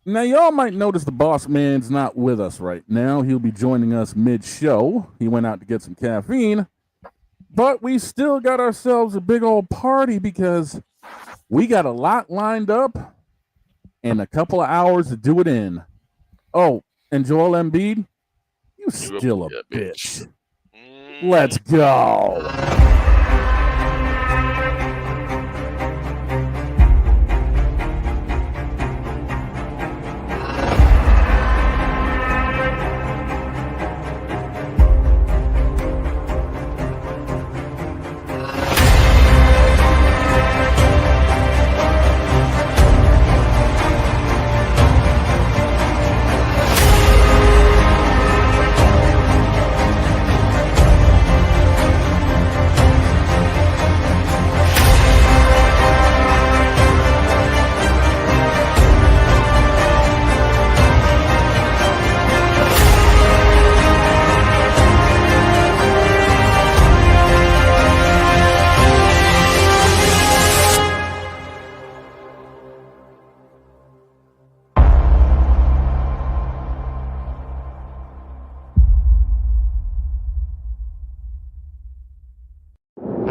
Now, y'all might notice the boss man's not with us right now. He'll be joining us mid-show. He went out to get some caffeine. But we still got ourselves a big old party because we got a lot lined up and a couple of hours to do it in. Oh, and Joel Embiid, you still a bitch. Let's go.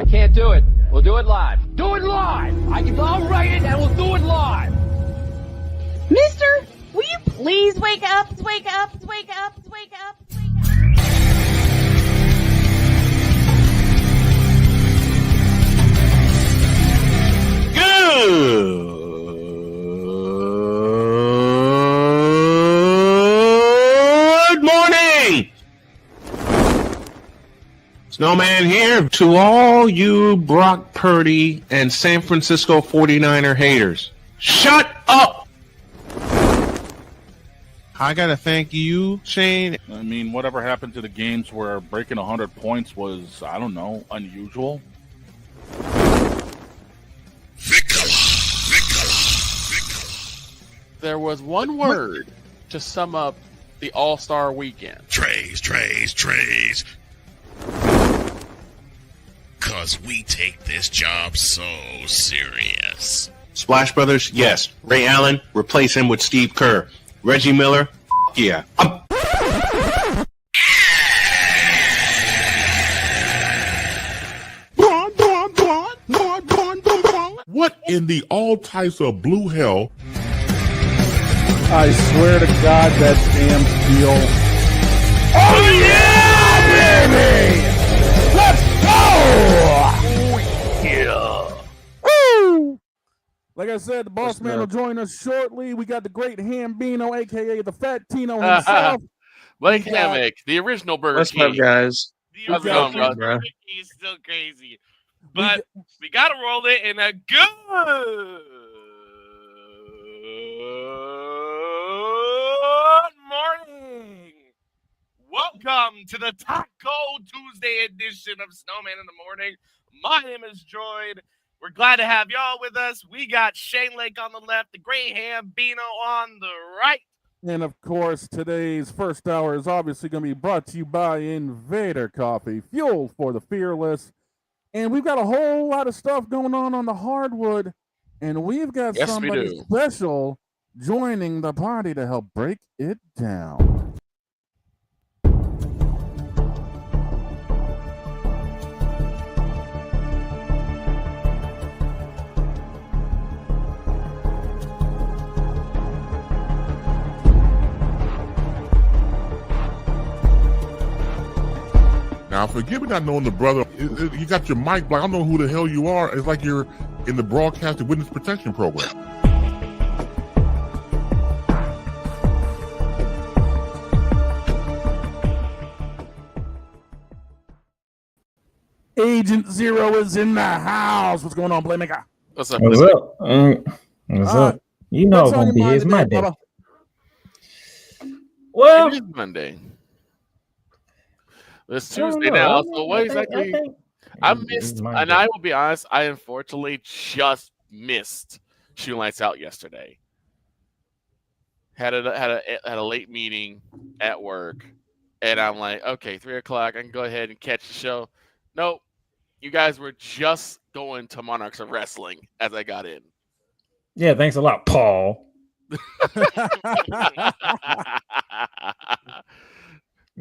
Can't do it. We'll do it live. Do it live! I'll write it and we'll do it live! Mister, will you please wake up, wake up, wake up, wake up, wake up? Good morning! Snowman here to all you Brock Purdy and San Francisco 49er haters. Shut up! I gotta thank you, Shane. I mean, whatever happened to the games where breaking 100 points was, I don't know, unusual? There was one word to sum up the All-Star weekend. Trays. Cause we take this job so serious. Splash Brothers, yes. Ray Allen, replace him with Steve Kerr. Reggie Miller, yeah. What in the all types of blue hell? I swear to God, that's damn steel. Oh yeah, baby! Let's go! Woo! Like I said, the boss man will join us shortly. We got the great Hambino, a.k.a. the Fat Tino himself. Blake Hammock, the original Burger What's King. up, guys? How's it going, bro? Burger King is still crazy. But we got to roll it in a good morning. Welcome to the Taco Tuesday edition of Snowman in the Morning. My name is Droid. We're glad to have y'all with us. We got Shane Lake on the left, the great Hambino on the right. And of course, today's first hour is obviously going to be brought to you by Invader Coffee, fuel for the fearless. And we've got a whole lot of stuff going on the hardwood, and we've got somebody special joining the party to help break it down. Now, forgive me not knowing the brother. You got your mic black. I don't know who the hell you are. It's like you're in the broadcasting witness protection program. Agent Zero is in the house. What's going on, Playmaker? What's up? What's up? What's up? You know it's gonna be his Monday. Well, it is Monday. It's Tuesday now. So what exactly? I missed, and I will be honest, I unfortunately just missed Shooting Lights Out yesterday. Had a late meeting at work, and I'm like, okay, 3:00, I can go ahead and catch the show. Nope, you guys were just going to Monarchs of Wrestling as I got in. Yeah, thanks a lot, Paul.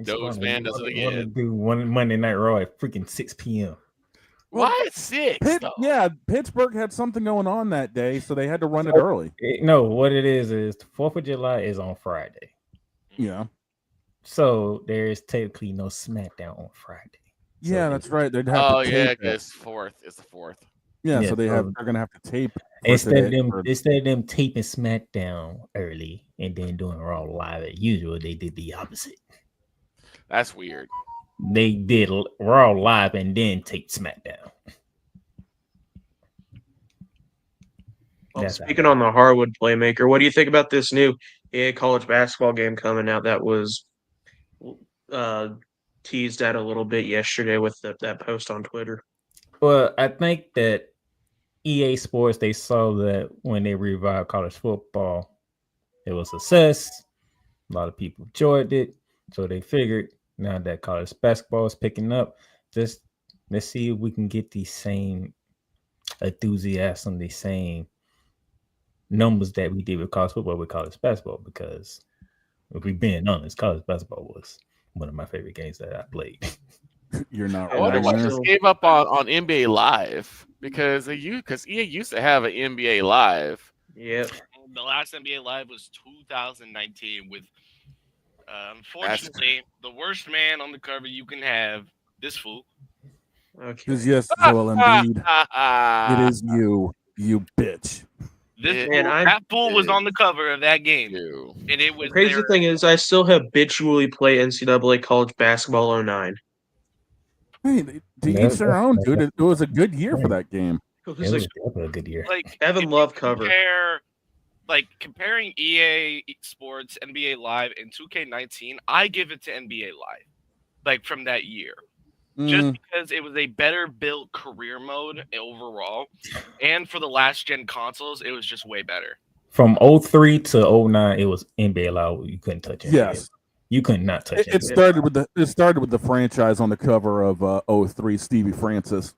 Doge man does it again. Want to do one Monday Night Raw at freaking 6 p.m. Why 6? Yeah, Pittsburgh had something going on that day, so they had to run it early. No, what it is the 4th of July is on Friday. Yeah. So there's technically no SmackDown on Friday. Yeah, that's right. They'd have to tape because 4th is the 4th. Yeah, so they're gonna have to tape instead of them taping SmackDown early and then doing Raw live as usual. They did the opposite. That's weird. They did Raw live and then tape SmackDown. Well, speaking on the Harwood playmaker, what do you think about this new EA college basketball game coming out that was teased out a little bit yesterday with that post on Twitter? Well, I think that EA Sports, they saw that when they revived college football, it was a success. A lot of people enjoyed it. So they figured now that college basketball is picking up, let's see if we can get the same enthusiasm, the same numbers that we did with college football with college basketball. Because if we're being honest, college basketball was one of my favorite games that I played. You're not I wonder why just gave up on NBA Live because EA used to have an NBA Live. Yeah. The last NBA Live was 2019 with, unfortunately, the worst man on the cover you can have, this fool. Because yes, Joel Embiid, it is you bitch. That fool was on the cover of that game, and it was. The crazy thing is, I still habitually play NCAA college basketball 09. Hey, to each their own, dude. It was a good year for that game. It was a good year. Like Evan Love cover. Comparing EA Sports, NBA Live, and 2K19, I give it to NBA Live, like from that year. Just because it was a better built career mode overall, and for the last gen consoles, it was just way better. From 03 to 09, it was NBA Live. You couldn't touch it. Yes. You could not touch it. It started with the franchise on the cover of 03, Stevie Francis.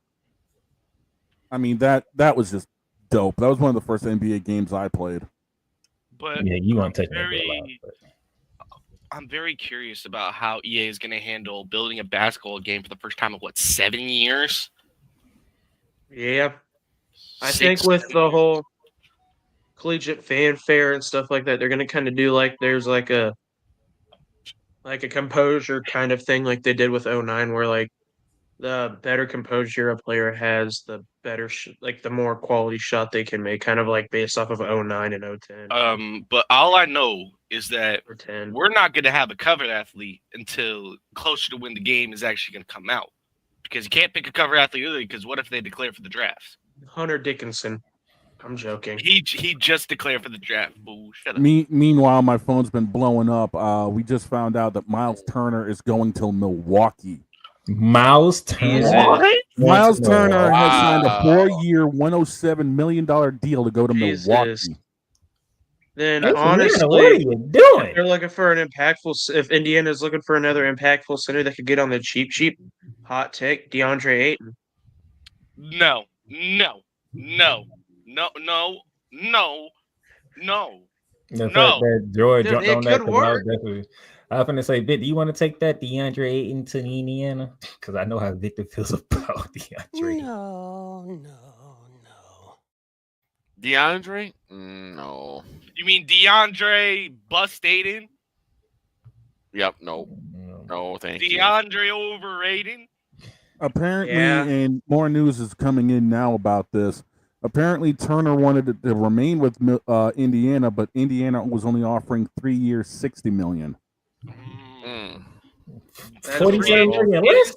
I mean that was just dope. That was one of the first NBA games I played. But yeah, you want to touch NBA Live. I'm very curious about how EA is going to handle building a basketball game for the first time in 7 years? Yeah. I think with the whole collegiate fanfare and stuff like that, they're going to kind of do there's a composure kind of thing like they did with 09 where the better composure a player has, the better the more quality shot they can make, kind of based off of 09 and 010. But all I know is that we're not going to have a covered athlete until closer to when the game is actually going to come out, because you can't pick a cover athlete early, because what if they declare for the drafts? Hunter Dickinson. I'm joking. He just declared for the draft. Boo, shut up. Meanwhile, my phone's been blowing up. We just found out that Miles Turner is going to Milwaukee. Miles Turner. What? Miles Turner has signed a 4-year, $107 million deal to go to Milwaukee. Then That's honestly, what are you doing? if they're looking for an impactful, if Indiana's looking for another impactful center that could get on the cheap, hot take, DeAndre Ayton. No. The fact that Joy Dude, jumped it on that. could work. I was going to say, Vic, do you want to take that DeAndre Ayton to Indiana? Because I know how Victor feels about DeAndre. No. DeAndre? No. You mean DeAndre bust Aiden? Yep. No, thank you. DeAndre over Aiden? Apparently, Yeah. and more news is coming in now about this. Apparently, Turner wanted to remain with Indiana, but Indiana was only offering 3 years, $60 million. That's 47 million less?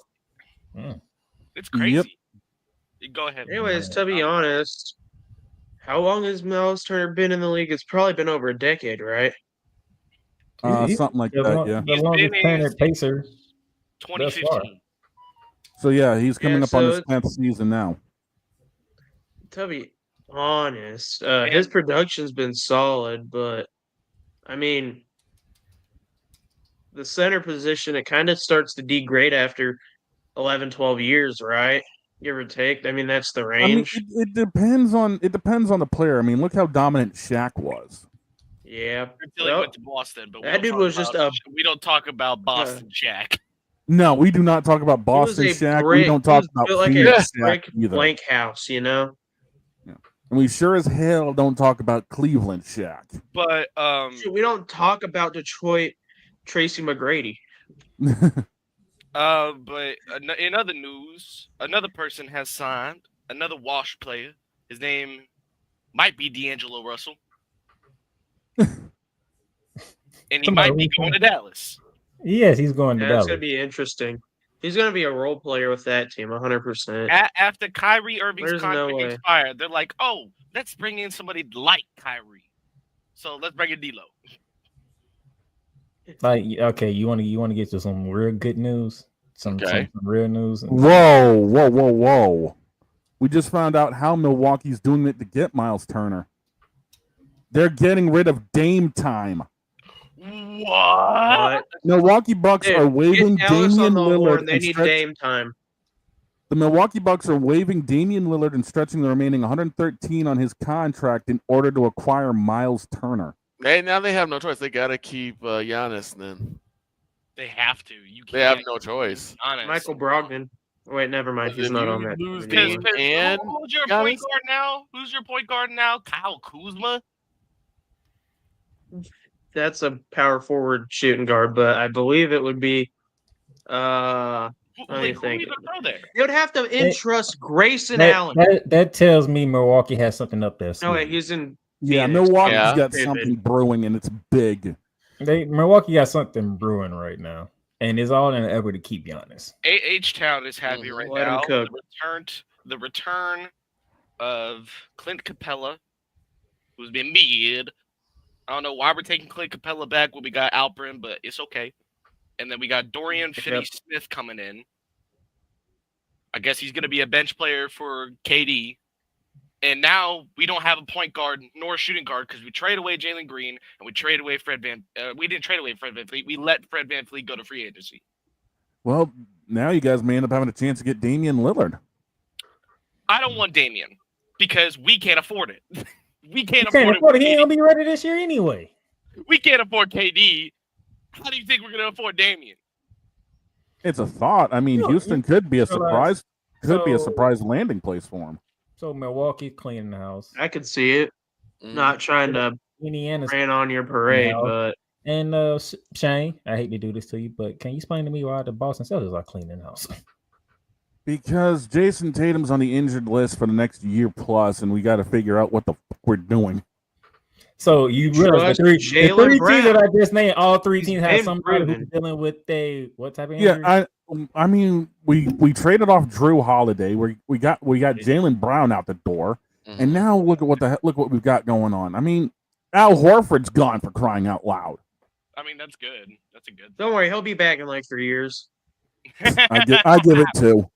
It's crazy. Yep. Go ahead. Anyways, to be honest, how long has Miles Turner been in the league? It's probably been over a decade, right? Something like that, yeah. The longest Turner Pacer. 2015. So, yeah, he's coming up on so his 10th season now. To be honest, his production's been solid, but I mean, the center position, it kind of starts to degrade after 11, 12 years, right? Give or take. I mean, that's the range. I mean, it depends on the player. I mean, look how dominant Shaq was. Yeah. Until he went to Boston, but that dude was just a. we don't talk about Boston Shaq. No, we do not talk about Boston Shaq. We don't talk about Phoenix Shaq either. Blank house, you know. Yeah. And we sure as hell don't talk about Cleveland Shaq. But we don't talk about Detroit Tracy McGrady. But in other news, another person has signed, another Wash player. His name might be D'Angelo Russell. And he might be going to Dallas. Yes, he's going to Dallas. That's going to be interesting. He's going to be a role player with that team, 100%. After Kyrie Irving's contract expired, they're like, oh, let's bring in somebody like Kyrie. So let's bring in D'Lo. Like, okay, you want to get to some real good news? Some real news? Whoa. We just found out how Milwaukee's doing it to get Miles Turner. They're getting rid of Dame time. What? Milwaukee Bucks are waiving Damian Lillard. They need Dame time. The Milwaukee Bucks are waiving Damian Lillard and stretching the remaining 113 on his contract in order to acquire Miles Turner. Hey, now they have no choice. They got to keep Giannis then. They have to. They have no choice. Honest. Michael Brogdon. Wait, never mind. He's not on that. Who's your point guard now? Who's your point guard now? Kyle Kuzma? That's a power forward shooting guard, but I believe it would be. Let me think. They would have to entrust Grayson Allen. That tells me Milwaukee has something up there. No, wait, he's in. Yeah, Milwaukee's got something brewing, and it's big. Milwaukee got something brewing right now, and it's all in an effort to keep Giannis. H-Town is happy right now. The return of Clint Capella, who's been mid. I don't know why we're taking Clint Capella back when we got Alperin, but it's okay. And then we got Dorian Finney-Smith coming in. I guess he's going to be a bench player for KD. And now we don't have a point guard nor a shooting guard because we traded away Jalen Green and we traded away we didn't trade away Fred VanVleet. We let Fred VanVleet go to free agency. Well, now you guys may end up having a chance to get Damian Lillard. I don't want Damian because we can't afford it. We can't afford it. He ain't gonna be ready this year anyway. We can't afford KD. How do you think we're gonna afford Damian? It's a thought. I mean, Houston could be a surprise. Could be a surprise landing place for him. So Milwaukee cleaning the house. I could see it. Not trying to rain on your parade, but Shane, I hate to do this to you, but can you explain to me why the Boston Celtics are cleaning the house? Because Jason Tatum's on the injured list for the next year plus, and we got to figure out what the fuck we're doing. So you realize the three teams that I just named, all three teams have somebody who's dealing with what type of injury? Yeah, I mean, we traded off Drew Holiday. We got Jaylen Brown out the door, and now look what we've got going on. I mean, Al Horford's gone, for crying out loud. I mean, that's good. That's a good. Don't worry, he'll be back in like 3 years. I give it 2.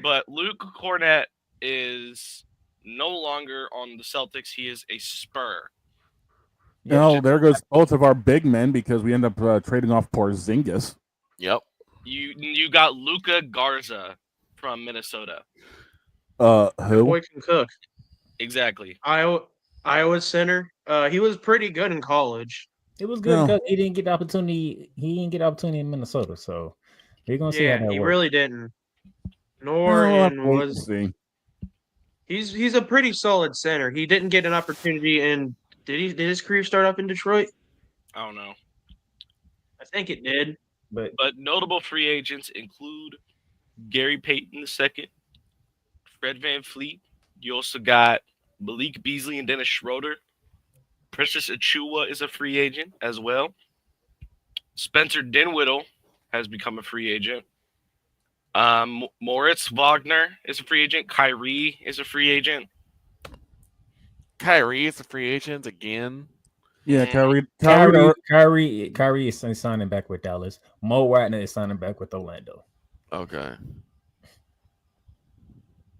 But Luke Cornett is no longer on the Celtics. He is a Spur. No, there goes both of our big men because we end up trading off Porzingis. Yep. You got Luka Garza from Minnesota. Who? Boy can cook. Exactly. Iowa center. He was pretty good in college. It was good because he didn't get the opportunity. He didn't get the opportunity in Minnesota, so we're gonna see how that works. He really didn't. He's a pretty solid center. He didn't get an opportunity in. Did his career start off in Detroit? I don't know. I think it did. But notable free agents include Gary Payton II, Fred VanVleet. You also got Malik Beasley and Dennis Schroeder. Precious Achiuwa is a free agent as well. Spencer Dinwiddie has become a free agent. Moritz Wagner is a free agent. Kyrie is a free agent. Kyrie is a free agent again. Yeah, Kyrie is signing back with Dallas. Mo Wagner is signing back with Orlando. Okay.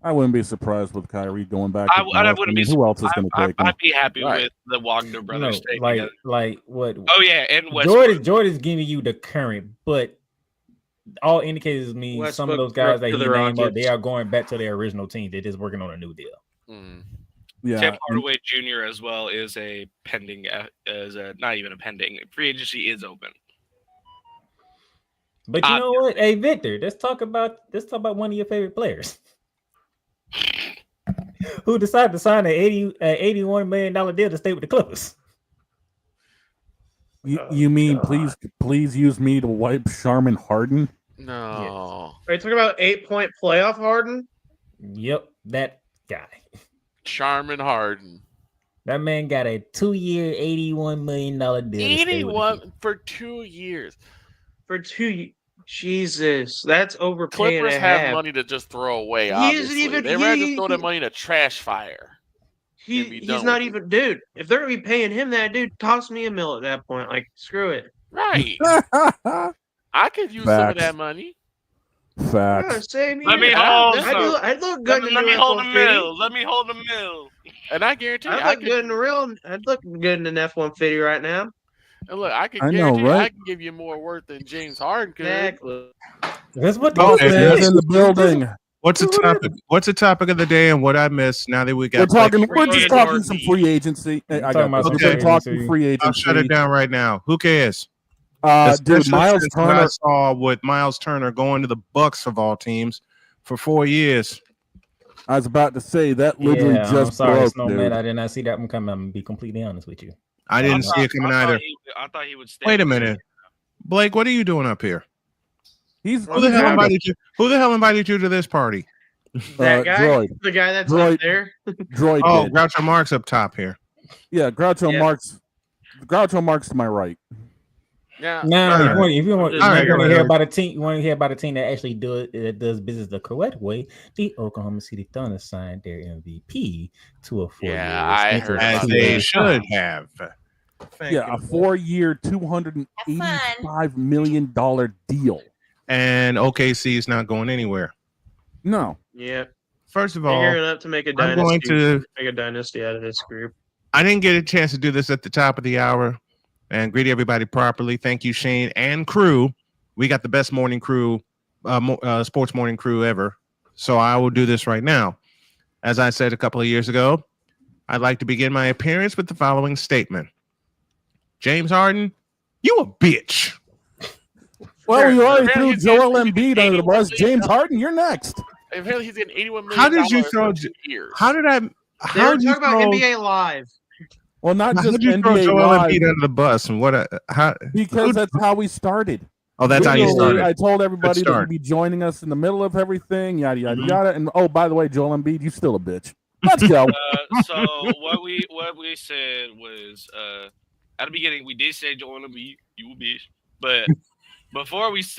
I wouldn't be surprised with Kyrie going back. I wouldn't be. Who else is going to take him? I'd be happy with the Wagner brothers taking like what? Oh yeah, and Westbrook. Jordan's giving you the current, but all indicators mean Westbrook, some of those guys that he named up, they are going back to their original team. They're just working on a new deal. Yeah, Tim Hardaway Jr. as well is a pending, not even a pending. Free agency is open. But you know what? Hey, Victor, let's talk about one of your favorite players who decided to sign an $81 million deal to stay with the Clippers. You mean please use me to wipe Charmin Harden? No. Are you talking about 8-point playoff Harden? Yep, that guy. Charmin Harden. That man got a 2-year, $81 million deal. 81 for 2 years. For 2 years. Jesus, that's overpaying. Clippers have money to just throw away. Obviously, they'd rather just throw that money in a trash fire. He's not even, dude. If they're gonna be paying him that, dude, toss me a mill at that point. Like, screw it. Right. I could use some of that money. Facts. Let me hold. I'd look good. Let me hold a mill. Let me hold a mill. And I guarantee you, I'd look good in an F-150 right now. And look, I can guarantee I can give you more worth than James Harden could. Exactly. That's what is in the building. What's the topic? What's the topic of the day and what I missed? Now that we got, we're just talking some free agency. We're talking free agency. I'll shut it down right now. Who cares? Dude, Miles Turner. I saw with Miles Turner going to the Bucks of all teams for 4 years. I was about to say that literally just I'm sorry, broke, Snowman. dude. I did not see that one coming. I'm gonna be completely honest with you. I didn't see it coming either. I thought he would stay. Wait a minute, Blake. What are you doing up here? Who He's the hell invited you to this party? That guy, Droid. the guy that's Droid. up there. Droid. Oh, did. Groucho Marx up top here. Yeah, Groucho Marx. Groucho Marx to my right. Yeah. Now, if you want to hear right. about a team, you want to hear about a team that actually does business the correct way. The Oklahoma City Thunder signed their MVP to a 4-year. I heard As they should have. A 4-year, $285 million deal. And OKC is not going anywhere. No. Yeah. First of all, They're gearing up to make a dynasty out of this group. I didn't get a chance to do this at the top of the hour and greet everybody properly. Thank you, Shane and crew. We got the best morning crew, sports morning crew ever. So I will do this right now. As I said a couple of years ago, I'd like to begin my appearance with the following statement. James Harden, you a bitch. Well, you already threw Joel Embiid under the bus. James Harden, you're next. Apparently, he's getting $81 million. How did you throw? How did I? They How were did you talking about throw? NBA Live. Well, not How just did you throw NBA Joel Live, Embiid under the bus and what? because that's how we started. Oh, that's how you Literally, started. I told everybody Good that start. you'd be joining us in the middle of everything, yada yada yada. And oh, by the way, Joel Embiid, you still a bitch. Let's go. So what we said was at the beginning we did say Joel Embiid, you a bitch, but before we as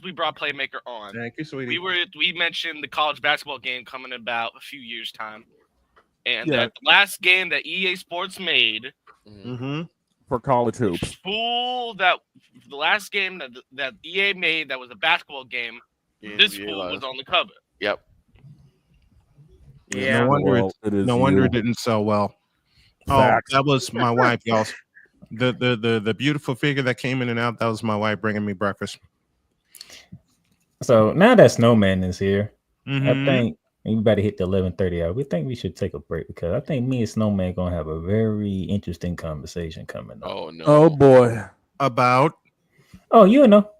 we brought Playmaker on, Thank you, sweetie. we mentioned the college basketball game coming in about a few years time, and Yeah. that the last game that EA Sports made For college hoops. the last game that EA made that was a basketball game. This fool was on the cover. Yep. Yeah. No wonder it didn't sell well. Facts. Oh, that was my wife, y'all. The beautiful figure that came in and out. That was my wife bringing me breakfast. So now that Snowman is here, Mhm. I think we better hit the 11:30 hour. We think we should take a break because I think me and Snowman gonna have a very interesting conversation coming up. Oh no. Oh boy. About Oh, you know.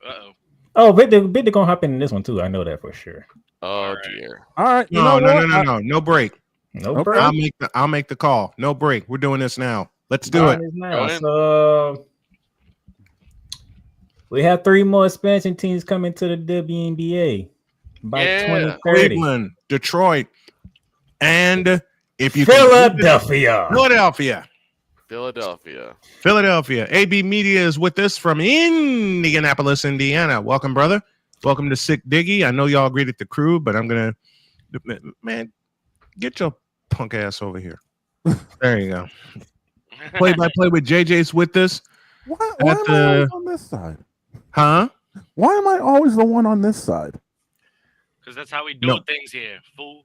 Uh-oh. Oh, Victor gonna hop in this one too. I know that for sure. Oh dear. All right. You no, know what? no break. No Okay. break. I'll make the call. No break. We're doing this now. Let's do it. Now. So we have 3 more expansion teams coming to the WNBA by 2030. Cleveland, Detroit, and if you Philadelphia. Philadelphia. AB Media is with us from Indianapolis, Indiana. Welcome, brother. Welcome to Sick Diggy. I know y'all greeted the crew, but I'm gonna, man, get your punk ass over here. There you go. Play by play with JJ's with us. Why am I always on this side? Huh? Why am I always the one on this side? Because that's how we do things here, fool.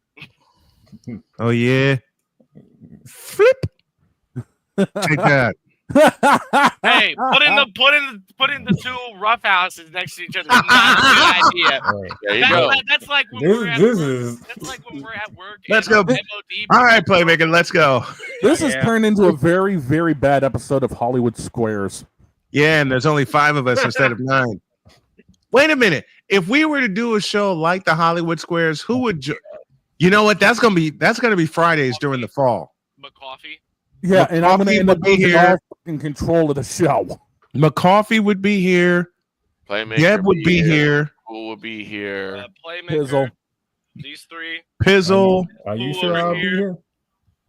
Oh yeah. Flip. Take that. Hey, put putting the two roughhouses next to each other is not a good idea. There you go. That's like when we're at work. That's like when we're at work. Let's go. MOD. All right, Playmaker, let's go. This has turned into a very, very bad episode of Hollywood Squares. Yeah, and there's only 5 of us instead of 9. Wait a minute. If we were to do a show like the Hollywood Squares, who would you know what? That's gonna be Fridays during the fall. McCoffee. Yeah, and I'm gonna McCoffee end up would be losing all here. fucking control of the show. McCoffee would be here. Playmaker Jeb would be here. Who will be here? Playmaker. Pizzle. These 3. Pizzle. Are you Who sure over I'll be here? here?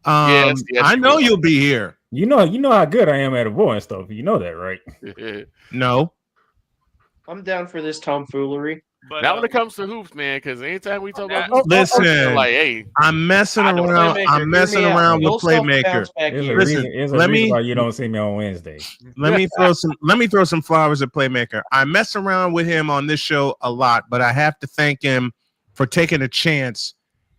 Yes, I you know will. you'll be here. You know how good I am at avoiding stuff. You know that, right? No. I'm down for this tomfoolery. But Not when it comes to hoops, man, because anytime we talk about Oh, hoops, Listen, like, hey, I'm messing I know around. Playmaker, I'm hear messing me out. around with You'll still Playmaker. bounce back There's here. a Listen, reason, there's a let reason me- why you don't see me on Wednesday. Let me throw some flowers at Playmaker. I mess around with him on this show a lot, but I have to thank him for taking a chance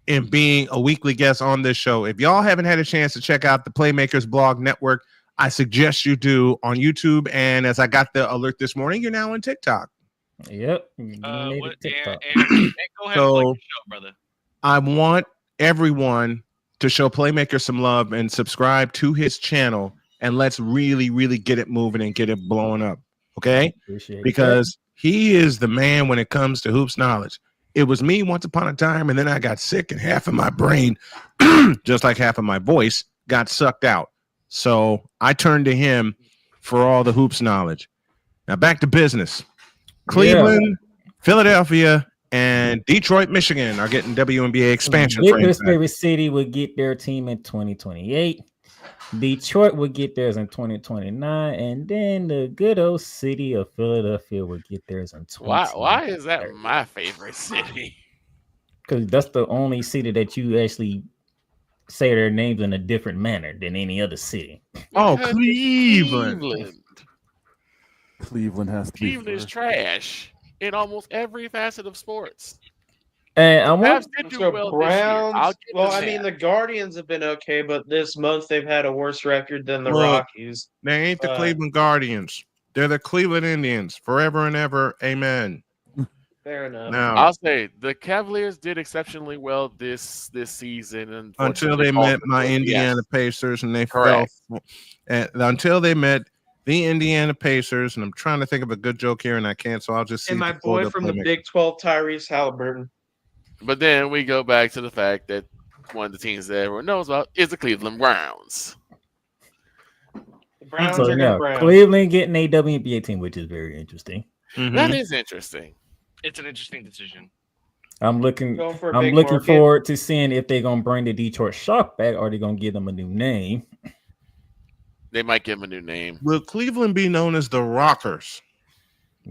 in being a weekly guest on this show. If y'all haven't had a chance to check out the Playmakers Blog Network, I suggest you do on YouTube. And as I got the alert this morning, you're now on TikTok. Yep. What, and TikTok. go ahead and plug So- your show, brother. I want everyone to show Playmaker some love and subscribe to his channel, and let's really, really get it moving and get it blowing up. Okay? Appreciate Because he is the man when it comes to hoops knowledge. It was me once upon a time, and then I got sick, and half of my brain, just like half of my voice, got sucked out. So I turned to him for all the hoops knowledge. Now back to business. Cleveland, Philadelphia, and Detroit, Michigan are getting WNBA expansion Big frames. Mississippi City would get their team in 2028. Detroit would get theirs in 2029, and then the good old city of Philadelphia would get theirs in 2030. why is that my favorite city? Because that's the only city that you actually say their names in a different manner than any other city. Oh, Because Cleveland. Cleveland has to be. Cleveland is trash in almost every facet of sports. And I want Cavs did do So well this year. I'll Browns. give Well, them I mean, that. the Guardians have been okay, but this month they've had a worse record than the Look, Rockies. They ain't the But- Cleveland Guardians. They're the Cleveland Indians. Forever and ever. Amen. Fair enough. Now, I'll say the Cavaliers did exceptionally well this season, and until they met my Indiana Pacers and they Correct. fell. And until they met the Indiana Pacers, and I'm trying to think of a good joke here, and I can't, so I'll just see. And my if I pulled boy up from the Playmaker. Big 12, Tyrese Halliburton. But then we go back to the fact that one of the teams that everyone knows about is the Cleveland Browns. The Browns so are now good Browns. Cleveland getting a WNBA team, which is very interesting. Mhm. That is interesting. It's an interesting decision. I'm looking Going for a I'm big looking market. forward to seeing if they're gonna bring the Detroit Shock back or they're gonna give them a new name. They might give him a new name. Will Cleveland be known as the Rockers?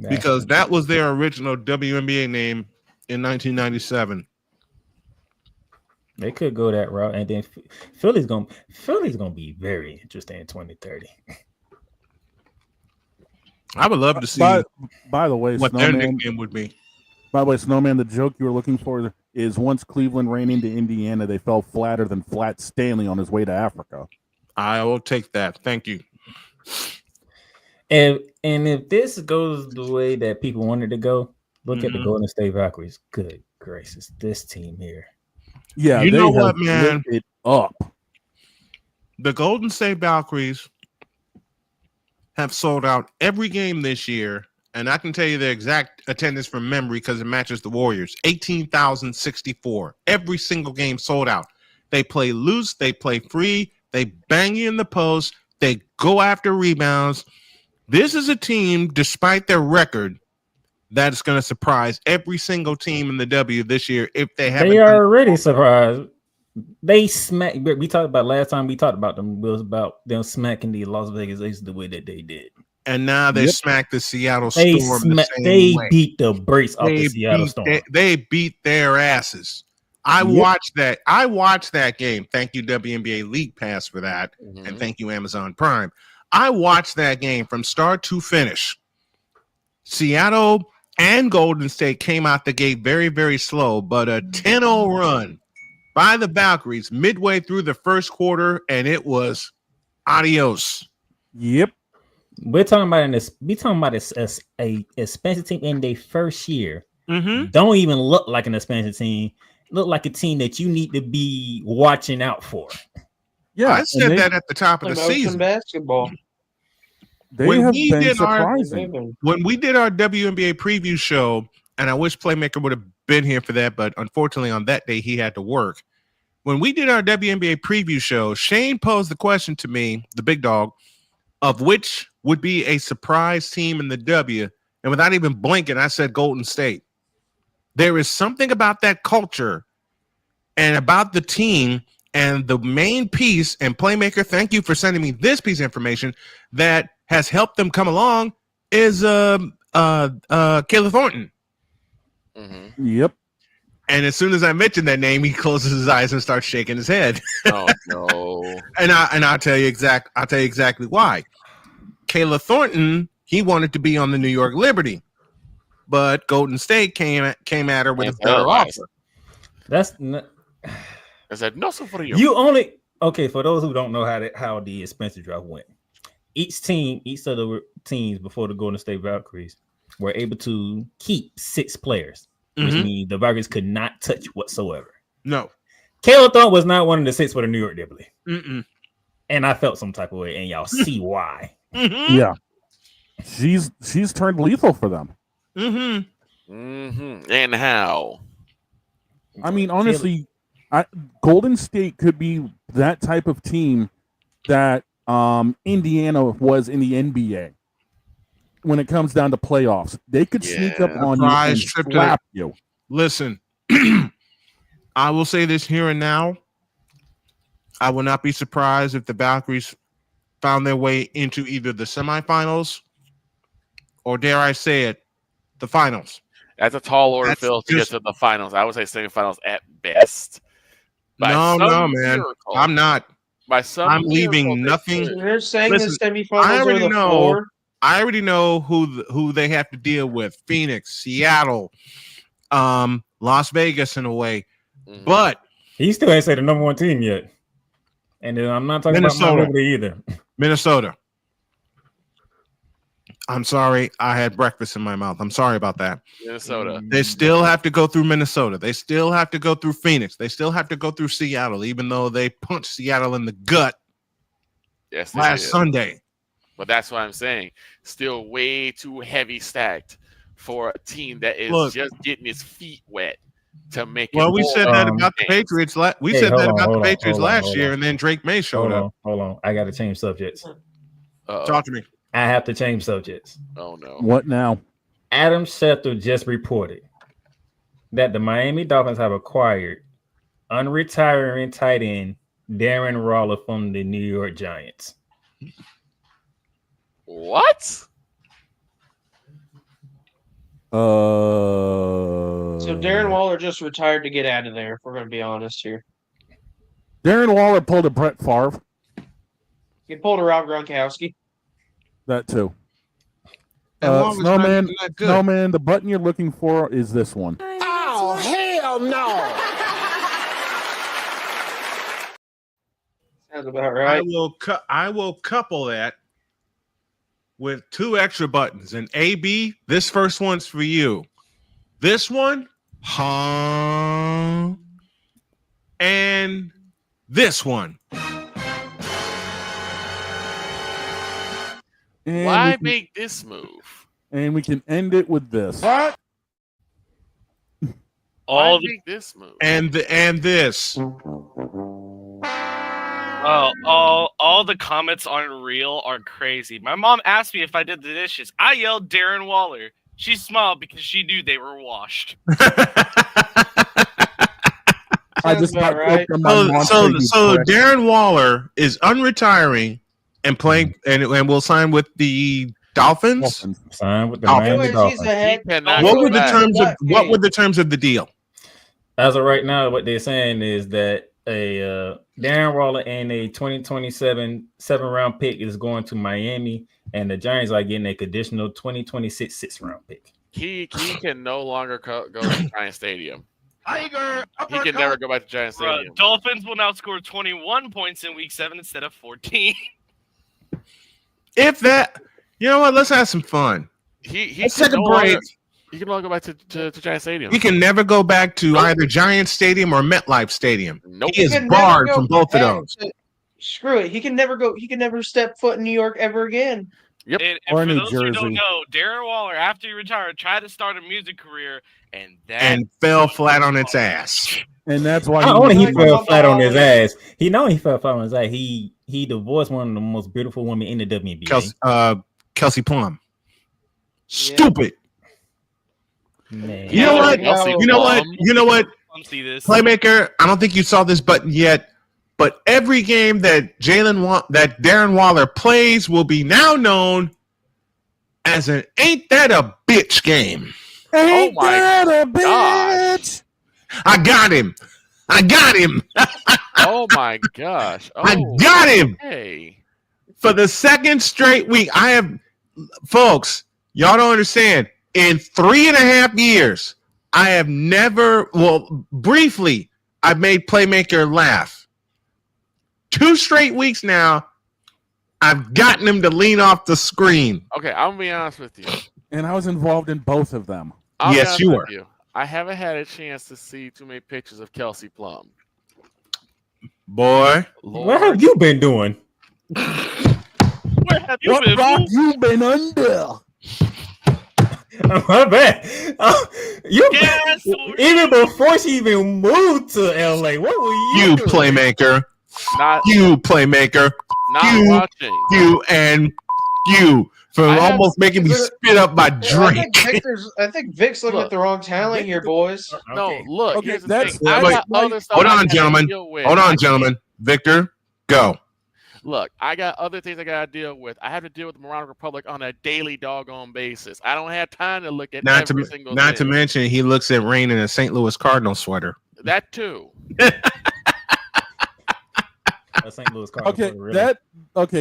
Because that was their original WNBA name in 1997. They could go that route, and then Philly's gonna be very interesting in 2030. I would love to see By the way, what their Snowman. nickname would be. By the way, Snowman, the joke you were looking for is once Cleveland ran into Indiana, they fell flatter than Flat Stanley on his way to Africa. I will take that. Thank you. And if this goes the way that people wanted to go, look at the Mhm. Golden State Valkyries. Good gracious, this team here. Yeah, You they know have what, man? lit it up. The Golden State Valkyries have sold out every game this year, and I can tell you the exact attendance from memory because it matches the Warriors. 18,064. Every single game sold out. They play loose, they play free, they bang you in the post, they go after rebounds. This is a team, despite their record, that's going to surprise every single team in the W this year if they haven't. They are already surprised. They smack. We talked about last time we talked about them. It was about them smacking the Las Vegas Aces the way that they did. And now they Yep. smacked the Seattle They Storm the same they way. beat the brakes off the Seattle beat Storm. they beat their asses. I Yep. watched that. I watched that game. Thank you, WNBA League Pass, for that. Mhm. And thank you, Amazon Prime. I watched that game from start to finish. Seattle and Golden State came out the gate very, very slow, but a 10-0 run by the Valkyries midway through the first quarter, and it was adios. Yep. We're talking about a expansion team in their first year. Mm-hmm. Don't even look like an expansion team. Look like a team that you need to be watching out for. Yeah, I said that at the top of the American season. basketball. They have been surprising. When we did our WNBA preview show, and I wish Playmaker would have been here for that, but unfortunately on that day he had to work. When we did our WNBA preview show, Shane posed the question to me, the big dog, of which would be a surprise team in the W. And without even blinking, I said Golden State. There is something about that culture and about the team and the main piece, and Playmaker, thank you for sending me this piece of information that has helped them come along, is Kayla Thornton. Mm-hmm. Yep. And as soon as I mention that name, he closes his eyes and starts shaking his head. Oh no! And I'll tell you exactly why. Kayla Thornton, he wanted to be on the New York Liberty, but Golden State came at her with a better offer. I said no, so for you. You only okay for those who don't know how the expensive draft went. Each of the teams before the Golden State Valkyries were able to keep 6 players, which means the Valkyries could not touch whatsoever. No, Kayla Thornton was not one of the 6 for the New York Liberty. Mm-mm. And I felt some type of way, and y'all see why. Yeah, she's turned lethal for them. And how? I mean, honestly, Golden State could be that type of team that Indiana was in the NBA. When it comes down to playoffs, they could sneak up on you and slap you. Listen, I will say this here and now. I will not be surprised if the Valkyries found their way into either the semifinals or, dare I say it, the finals. That's a tall order, Phil, to get to the finals. I would say semifinals at best. No, man. I'm not. I'm leaving nothing. They're saying Listen, the semifinals are the floor. I already know who they have to deal with. Phoenix, Seattle, Las Vegas in a way. But he still ain't said the number 1 team yet. And then I'm not talking Minnesota about Liberty either. Minnesota. I'm sorry. I had breakfast in my mouth. I'm sorry about that. Minnesota. They still have to go through Minnesota. They still have to go through Phoenix. They still have to go through Seattle, even though they punched Seattle in the gut last Sunday. But that's what I'm saying. Still way too heavy stacked for a team that is just getting its feet wet to make it. Well, we said that about the Patriots. We said that about the Patriots last year, and then Drake May showed up. Hold on. I got to change subjects. Talk to me. I have to change subjects. Oh, no. What now? Adam Schefter just reported that the Miami Dolphins have acquired unretiring tight end Darren Waller from the New York Giants. What? So Darren Waller just retired to get out of there, if we're going to be honest here. Darren Waller pulled a Brett Favre. He pulled a Rob Gronkowski. That too. Snowman, the button you're looking for is this one. Oh, hell no! Sounds about right. I will couple that with 2 extra buttons. And AB, this first one's for you. This one, and this one. And why make this move? And we can end it with this. What? All this move. And this. All the comments on Reel are crazy. My mom asked me if I did the dishes. I yelled Darren Waller. She smiled because she knew they were washed. I just got right. So Darren Waller is unretiring and playing, and will sign with the Dolphins. Sign with the Miami Dolphins. What were the terms of the deal? As of right now, what they're saying is that a Darren Waller and a 2027 7-round pick is going to Miami, and the Giants are getting a conditional 2026 6-round pick. He can no longer go to Giant Stadium. He can never go back to Giant Stadium. Dolphins will now score 21 points in Week 7 instead of 14. If that You know what? Let's have some fun. He Let's can take a no break. longer, he can no longer go back to Giant Stadium. He can never go back to either Giant Stadium or MetLife Stadium. Nope. He is can never barred go from both of back those. Screw it. He can never step foot in New York ever again. Yep. And Or for New those who don't Jersey. know, Darren Waller, after he retired, tried to start a music career, and fell flat on its ass. And that's why Not only he fell flat on his ass, he fell flat on his ass. He divorced one of the most beautiful women in the WNBA. Kelsey Plum. Stupid. Man. You know what? You know what? See this. Playmaker, I don't think you saw this button yet, but every game that Darren Waller plays will be now known as an "Ain't That a Bitch" game. Ain't that a bitch? I got him. Oh my gosh! I got him. Hey, for the second straight week. I have, folks, y'all don't understand. In 3.5 years, I have never, briefly, I've made Playmaker laugh. 2 straight weeks now, I've gotten him to lean off the screen. okay, I'm gonna be honest with you. And I was involved in both of them. I'll be Yes, honest you with were. you. I haven't had a chance to see too many pictures of Kelsey Plum. Boy, what have you been doing? Where have you What been? rock fool? you been under? My bad. Yes, Even before she even moved to LA, what were you doing? Playmaker. Not You Playmaker. not watching. You and you for I have- almost making me spit up my drink. I think Vic's looking at the wrong talent here, boys. No, look. Okay, here's the that's- thing. I wait, got other stuff Hold I on, gotta gentlemen. deal with. Hold on, gentlemen. Victor, go. Look, I got other things I gotta deal with. I have to deal with the Moroccan Republic on a daily doggone basis. I don't have time to look at Not every single to thing. mention, he looks at rain in a St. Louis Cardinal sweater. That too. St. Louis Cardinals. Okay, really.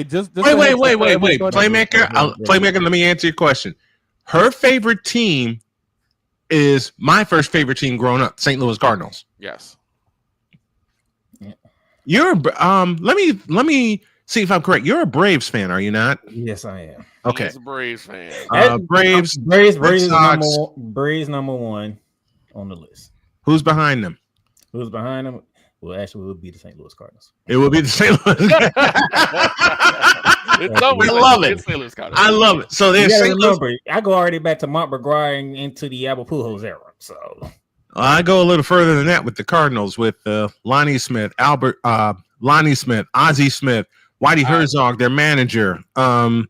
just Wait. Playmaker, Playmaker, let me answer your question. Her favorite team is my first favorite team growing up, St. Louis Cardinals. Yes. You're let me see if I'm correct. You're a Braves fan, are you not? Yes, I am. Okay. He's a Braves fan. Braves Braves Sox. number one on the list. Who's behind them? Who's behind them? Well, actually, it would be the St. Louis Cardinals. It will be the St. Louis. It's always I love it. it's St. Louis Cardinals. I love it. So You there's gotta St. Louis. remember, I go already back to Mont McGuire and into the Albert Pujols era. So I go a little further than that with the Cardinals, with Lonnie Smith, Ozzie Smith, Whitey Herzog, their manager.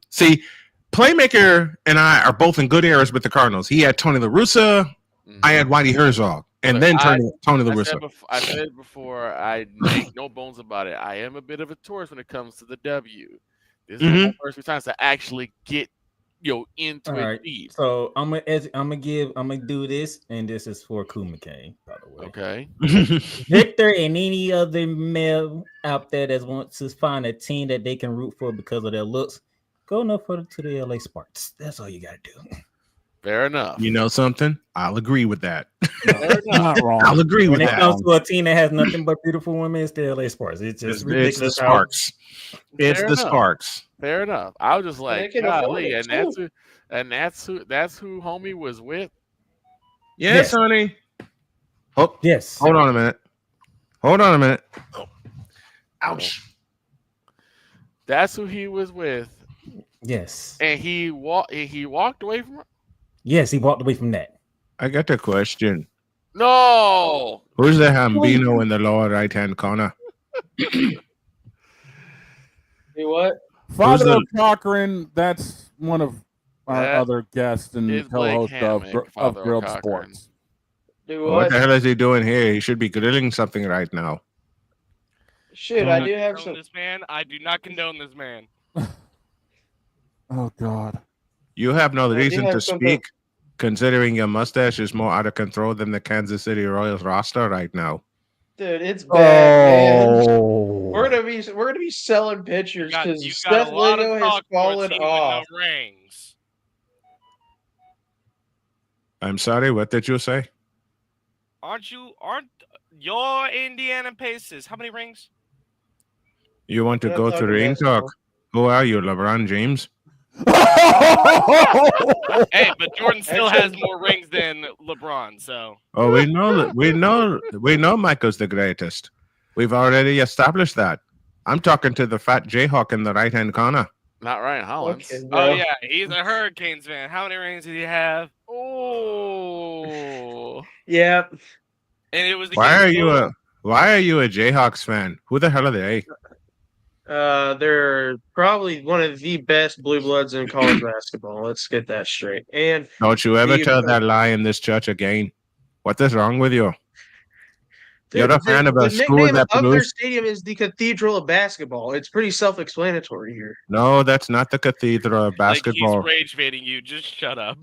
See, Playmaker and I are both in good eras with the Cardinals. He had Tony La Russa. I had Whitey Herzog, and then Tony La Russa. I said it before. I make no bones about it. I am a bit of a tourist when it comes to the W. This is my first few times to actually get into all it right. deep. So I'm gonna do this, and this is for Cool McCain, by the way. Okay. Victor and any other male out there that wants to find a team that they can root for because of their looks, go no further to the LA Sparks. That's all you gotta do. Fair enough. You know something? I'll agree with that. Not wrong. I'll agree with When it that. comes to a team that has nothing but beautiful women, it's the LA Sparks. It's just It's ridiculous. the Sparks. It's Fair the enough. Sparks. Fair enough. I was just like, They can afford golly, it, and that's who homie was with. Yes, honey. Oh, Yes. Hold on a minute. Oh. Ouch. That's who he was with, Yes. and he walked away from her. Yes, he walked away from that. I got a question. No. Who's the Hambino in the lower right-hand corner? You what? Father Who's of Cochran, that's one of our That other guests and is Blake co-host of Hammock, Father of Grilled Cochran. Sports. Do What what? the hell is he doing here? He should be grilling something right now. Shit, I do have Condone some. this man. I do not condone this man. Oh God. You have no I do reason have to something- speak, considering your mustache is more out of control than the Kansas City Royals roster right now. Dude, it's bad, man. Oh. We're gonna be selling pictures You because got Steph a lot Lego of has talk for a fallen team with off. no rings. I'm sorry, what did you say? Aren't your Indiana Pacers? How many rings? You want to We're go not to talking ring basketball. talk? Who are you, LeBron James? Hey, but Jordan still has more rings than LeBron, so. Oh, we know Michael's the greatest. We've already established that. I'm talking to the fat Jayhawk in the right-hand corner. Not Ryan Hollins. Okay, Oh, bro. yeah, he's a Hurricanes fan. How many rings did he have? Oh. Yeah. And it was Why are against you a Jayhawks fan? Who the hell are they? They're probably one of the best blue bloods in college basketball. Let's get that straight. And Don't you ever the- tell that lie in this church again. What is wrong with you? You're the- a fan of the a school nickname that of their produced. stadium is the Cathedral of Basketball. It's pretty self-explanatory here. No, that's not the Cathedral of like basketball. he's rage baiting you. Just shut up.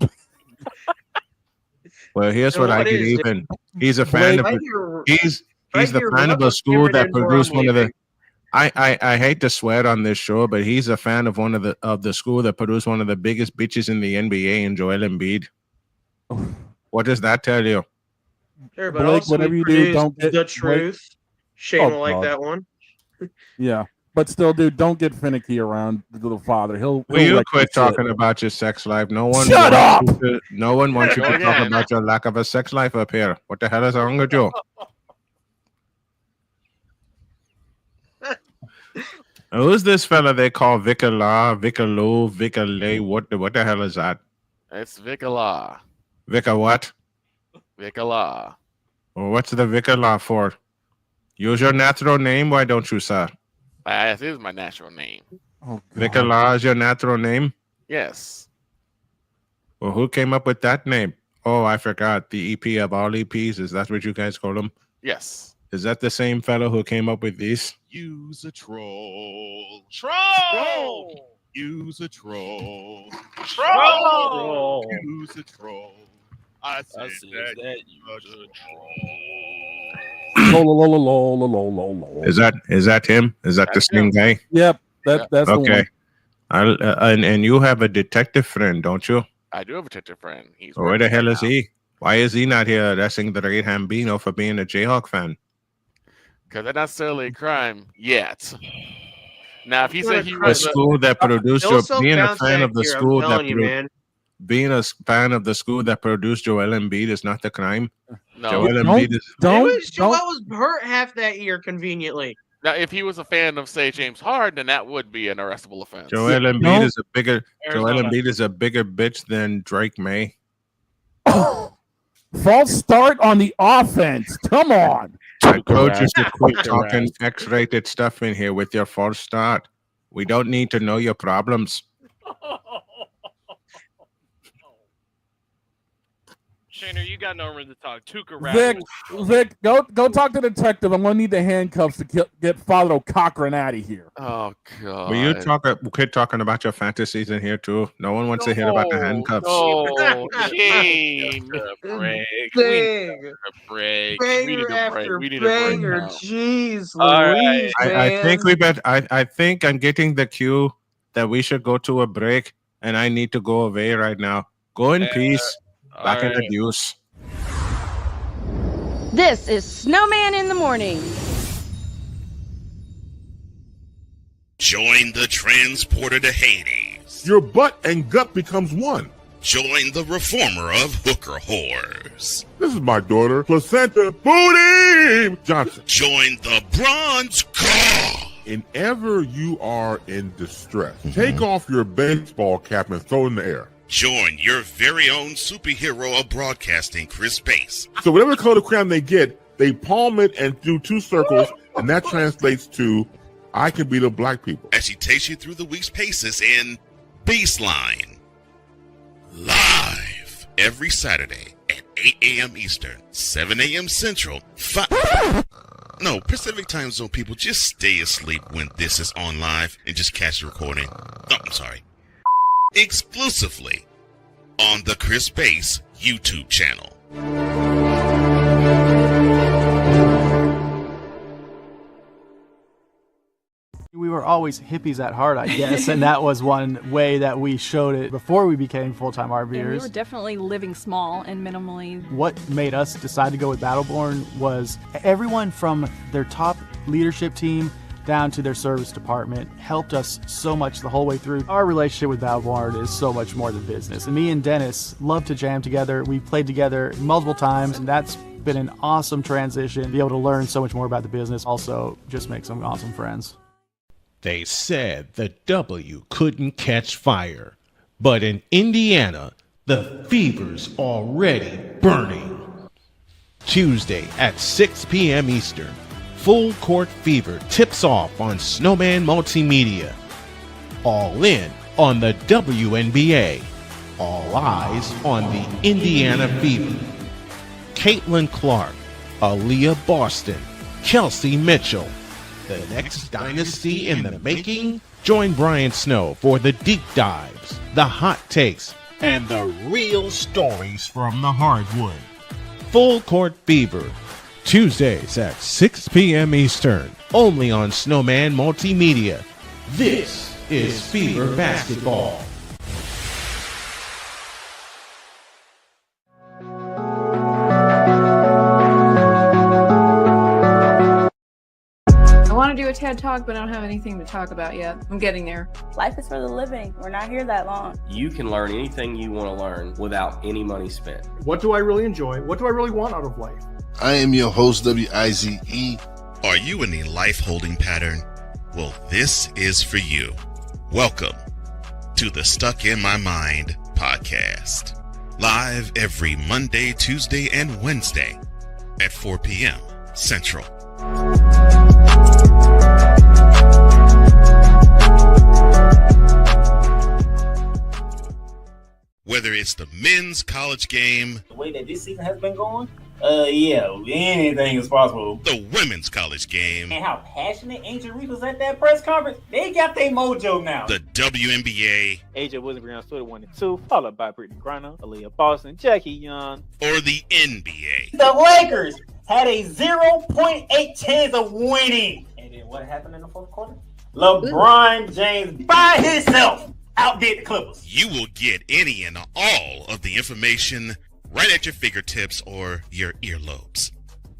Well, here's So what I what get is it? even. He's a fan of. Right here- He's right the here, fan of a Ruckus school Cameron that and Dora produced one of the. leaving. I hate to swear on this show, but he's a fan of one of the school that produced one of the biggest bitches in the NBA, in Joel Embiid. What does that tell you? Sure, but Blake, also whatever we you do, produced don't get- the truth. Shane Oh, will like God. that one. Yeah, but still, dude, don't get finicky around the little father. He'll Will you wreck quit your shit. talking about your sex life? No one. Shut wants up! you to- no one wants you Go to talk again. about your lack of a sex life up here. What the hell is wrong with you? Who's this fella they call Vicar Law, Vicar Lou, Vicar Lay? What the hell is that? It's Vicar Law. Vicar what? Vicar Law. Well, what's the Vicar Law for? Use your natural name, why don't you, sir? This is my natural name. Oh, Vicar Law is your natural name? Yes. Well, who came up with that name? Oh, I forgot. The EP of all EPs. Is that what you guys call them? Yes. Is that the same fellow who came up with these? Use a troll. Troll! Use a troll. Troll! Use a troll. I said that use a troll. Lo. Is that him? Is that the That's same him. guy? Yep, that's the Okay. one. And you have a detective friend, don't you? I do have a detective friend. He's Where the working hell right is now. he? Why is he not here arresting the great Hambino for being a Jayhawk fan? Because that's not necessarily a crime yet. Now, if he It's said not a he crime. The was a, school that produced Bill your, being a Self fan of the here, I'm school that telling you, man. being a fan of the school that produced Joel Embiid is not the crime. no. Joel Don't- Embiid is. Don't Joel was hurt half that year, conveniently. Now, if he was a fan of, say, James Harden, then that would be an arrestable offense. Joel Embiid don't- is a bigger. Joel Arizona. Embiid is a bigger bitch than Drake May. false start on the offense. Come on. I told you to quit Tuka talking Rask. X-rated stuff in here with your false start. We don't need to know your problems. Shaner, you got no room to talk. Tuka Rask. Vic, go talk to the detective. I'm gonna need the handcuffs to get Father Cochran out of here. Oh, God. Will you quit talking about your fantasies in here too? No one wants to hear about the handcuffs. No, shame. Break. Bang. Break. We Banger need a break. after We need a break banger. now. Jeez All Louise, right. I think we man. bet. I think I'm getting the cue that we should go to a break, and I need to go away right now. Go in peace. Back in the deuce. This is Snowman in the Morning. Join the transporter to Hades. Your butt and gut becomes one. Join the reformer of hooker whores. This is my daughter, Placenta Booty Johnson. Join the bronze car. Whenever you are in distress, take off your baseball cap and throw it in the air. Join your very own superhero of broadcasting, Chris Bass. So whatever color crayon they get, they palm it and do 2 circles, and that translates to, I can be the black people. As he takes you through the week's paces in Baseline. Live every Saturday at 8 a.m. Eastern, 7 a.m. Central, Pacific Time Zone people, just stay asleep when this is on live and just catch the recording. Oh, I'm sorry. Exclusively on the Chris Bass YouTube channel. We were always hippies at heart, I guess, and that was one way that we showed it before we became full-time And we RVers. were definitely living small and minimally. What made us decide to go with Battleborn was everyone from their top leadership team down to their service department, helped us so much the whole way through. Our relationship with Battle is so much more than business. And me and Dennis love to jam together. We've played together multiple times, and that's been an awesome transition. Be able to learn so much more about the business. Also, just make some awesome friends. They said the W couldn't catch fire, but in Indiana, the fever's already burning. Tuesday at 6 p.m. Eastern, Full Court Fever tips off on Snowman Multimedia. All in on the WNBA. All eyes on the Indiana Fever. Caitlin Clark, Aaliyah Boston, Kelsey Mitchell. The next dynasty in the making? Join Brian Snow for the deep dives, the hot takes, and the real stories from the hardwood. Full Court Fever, Tuesdays at 6 p.m. Eastern, only on Snowman Multimedia. This is Fever Basketball. I want to do a TED Talk, but I don't have anything to talk about yet. I'm getting there. Life is for the living. We're not here that long. You can learn anything you want to learn without any money spent. What do I really enjoy? What do I really want out of life? I am your host, WIZE. Are you in a life-holding pattern? Well, this is for you. Welcome to the Stuck in My Mind podcast. Live every Monday, Tuesday, and Wednesday at 4 p.m. Central. Whether it's the men's college game, the way that this season has been going, yeah, anything is possible. The women's college game, And how passionate Angel Reese was at that press conference, they got their mojo now. The WNBA, AJ Williams stood 1-2, followed by Brittany Griner, Aaliyah Boston, Jackie Young, or the NBA. The Lakers had a 0.8 chance of winning. And then what happened in the fourth quarter? LeBron James by himself outdid the Clippers. You will get any and all of the information right at your fingertips or your earlobes.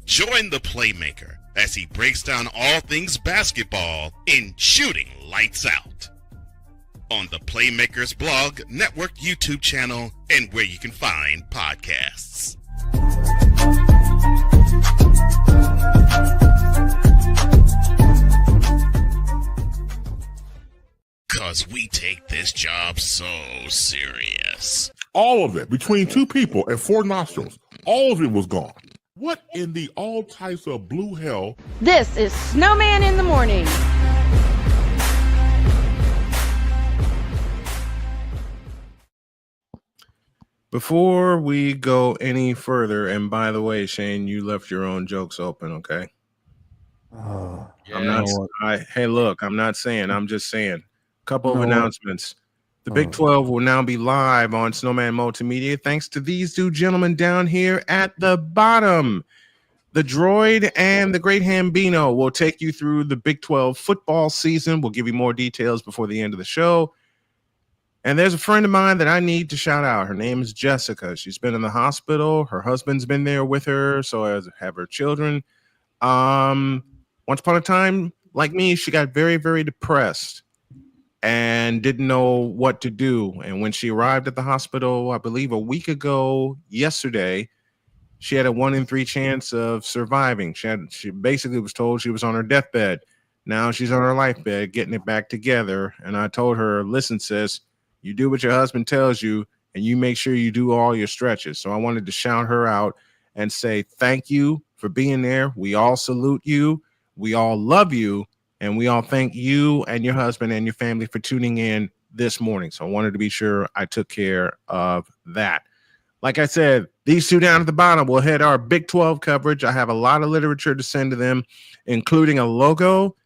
Join the Playmaker as he breaks down all things basketball in Shooting Lights Out on the Playmakers blog, network, YouTube channel, and where you can find podcasts. Because we take this job so serious. All of it, between two people and 4 nostrils, all of it was gone. What in the all types of blue hell? This is Snowman in the Morning. Before we go any further, and by the way, Shane, you left your own jokes open, okay? I'm not. Hey, look, I'm not saying. I'm just saying. Couple of announcements. The Big 12 will now be live on Snowman Multimedia thanks to these two gentlemen down here at the bottom. The Droid and the Great Hambino will take you through the Big 12 football season. We'll give you more details before the end of the show. And there's a friend of mine that I need to shout out. Her name is Jessica. She's been in the hospital. Her husband's been there with her, so as have her children. Once upon a time, like me, she got very, very depressed and didn't know what to do. And when she arrived at the hospital, I believe a week ago yesterday, she had a 1 in 3 chance of surviving. She basically was told she was on her deathbed. Now she's on her life bed, getting it back together. And I told her, listen, sis, you do what your husband tells you, and you make sure you do all your stretches. So I wanted to shout her out and say thank you for being there. We all salute you. We all love you. And we all thank you and your husband and your family for tuning in this morning. So I wanted to be sure I took care of that. Like I said, these two down at the bottom will head our Big 12 coverage. I have a lot of literature to send to them, including a logo,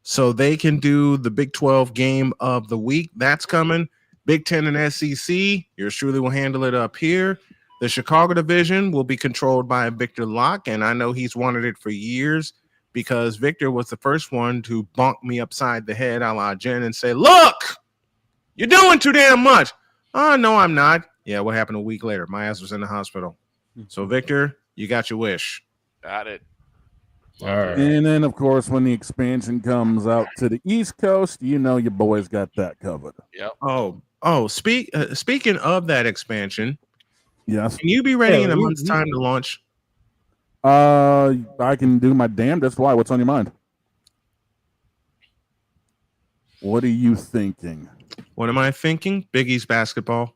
so they can do the Big 12 game of the week. That's coming. Big 10 and SEC, yours truly will handle it up here. The Chicago division will be controlled by Victor Locke, and I know he's wanted it for years, because Victor was the first one to bonk me upside the head a la Jen and say, look, you're doing too damn much. Oh, no, I'm not. Yeah, what happened a week later? My ass was in the hospital. So, Victor, you got your wish. Got it. All right. And then, of course, when the expansion comes out to the East Coast, you know your boys got that covered. Yep. Speaking of that expansion, yes, can you be ready in a month's time to launch? I can do my damnedest. Why? What's on your mind? What are you thinking? What am I thinking? Big East basketball.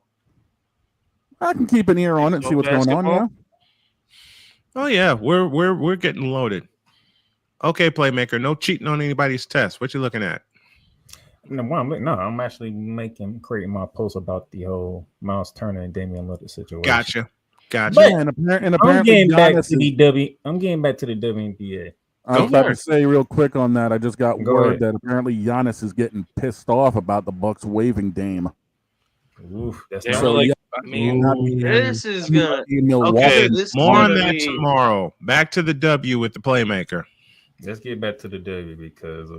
I can keep an ear on it and see what's going on. Yeah. Oh yeah, we're getting loaded. Okay, playmaker, no cheating on anybody's test. What you looking at? No, I'm actually creating my post about the whole Miles Turner and Damian Lillard situation. Gotcha. But and apparently I'm getting back Giannis to the WNBA. I was about to say real quick on that. I just got word that apparently Giannis is getting pissed off about the Bucks waiving Dame. Oof, that's this is gonna Okay, this is more on gonna that be- tomorrow. Back to the W with the playmaker. Let's get back to the W because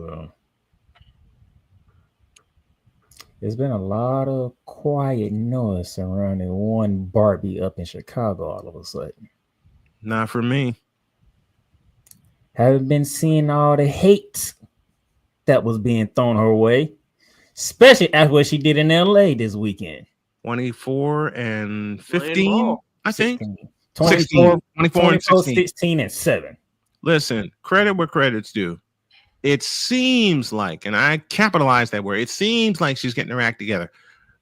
there's been a lot of quiet noise surrounding one Barbie up in Chicago all of a sudden. Not for me. Haven't been seeing all the hate that was being thrown her way, especially after what she did in LA this weekend. 24 and 15, I think. 24 and 16. 16 and 7. Listen, credit where credit's due. It seems like, and I capitalize that word, it seems like she's getting her act together.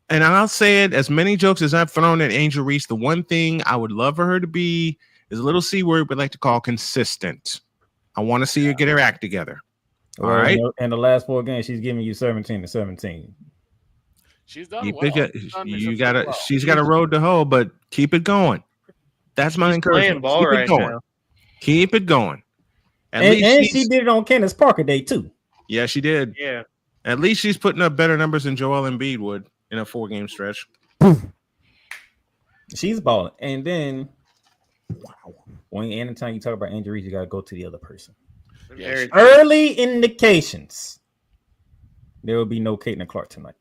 And I'll say it, as many jokes as I've thrown at Angel Reese, the one thing I would love for her to be is a little C word we like to call consistent. I want to see her get her act together. All right. In the last 4 games, she's giving you 17 to 17. She's done Keep well. it, she's got a road to hoe, but keep it going. That's my encouragement. playing ball Keep it right going. now. Keep it going. At And least she did it on Candace Parker Day too. Yeah, she did. Yeah. At least she's putting up better numbers than Joel Embiid would in a 4-game stretch. She's balling. And then anytime you talk about injuries, you got to go to the other person. Early indications. There will be no Caitlin Clark tonight.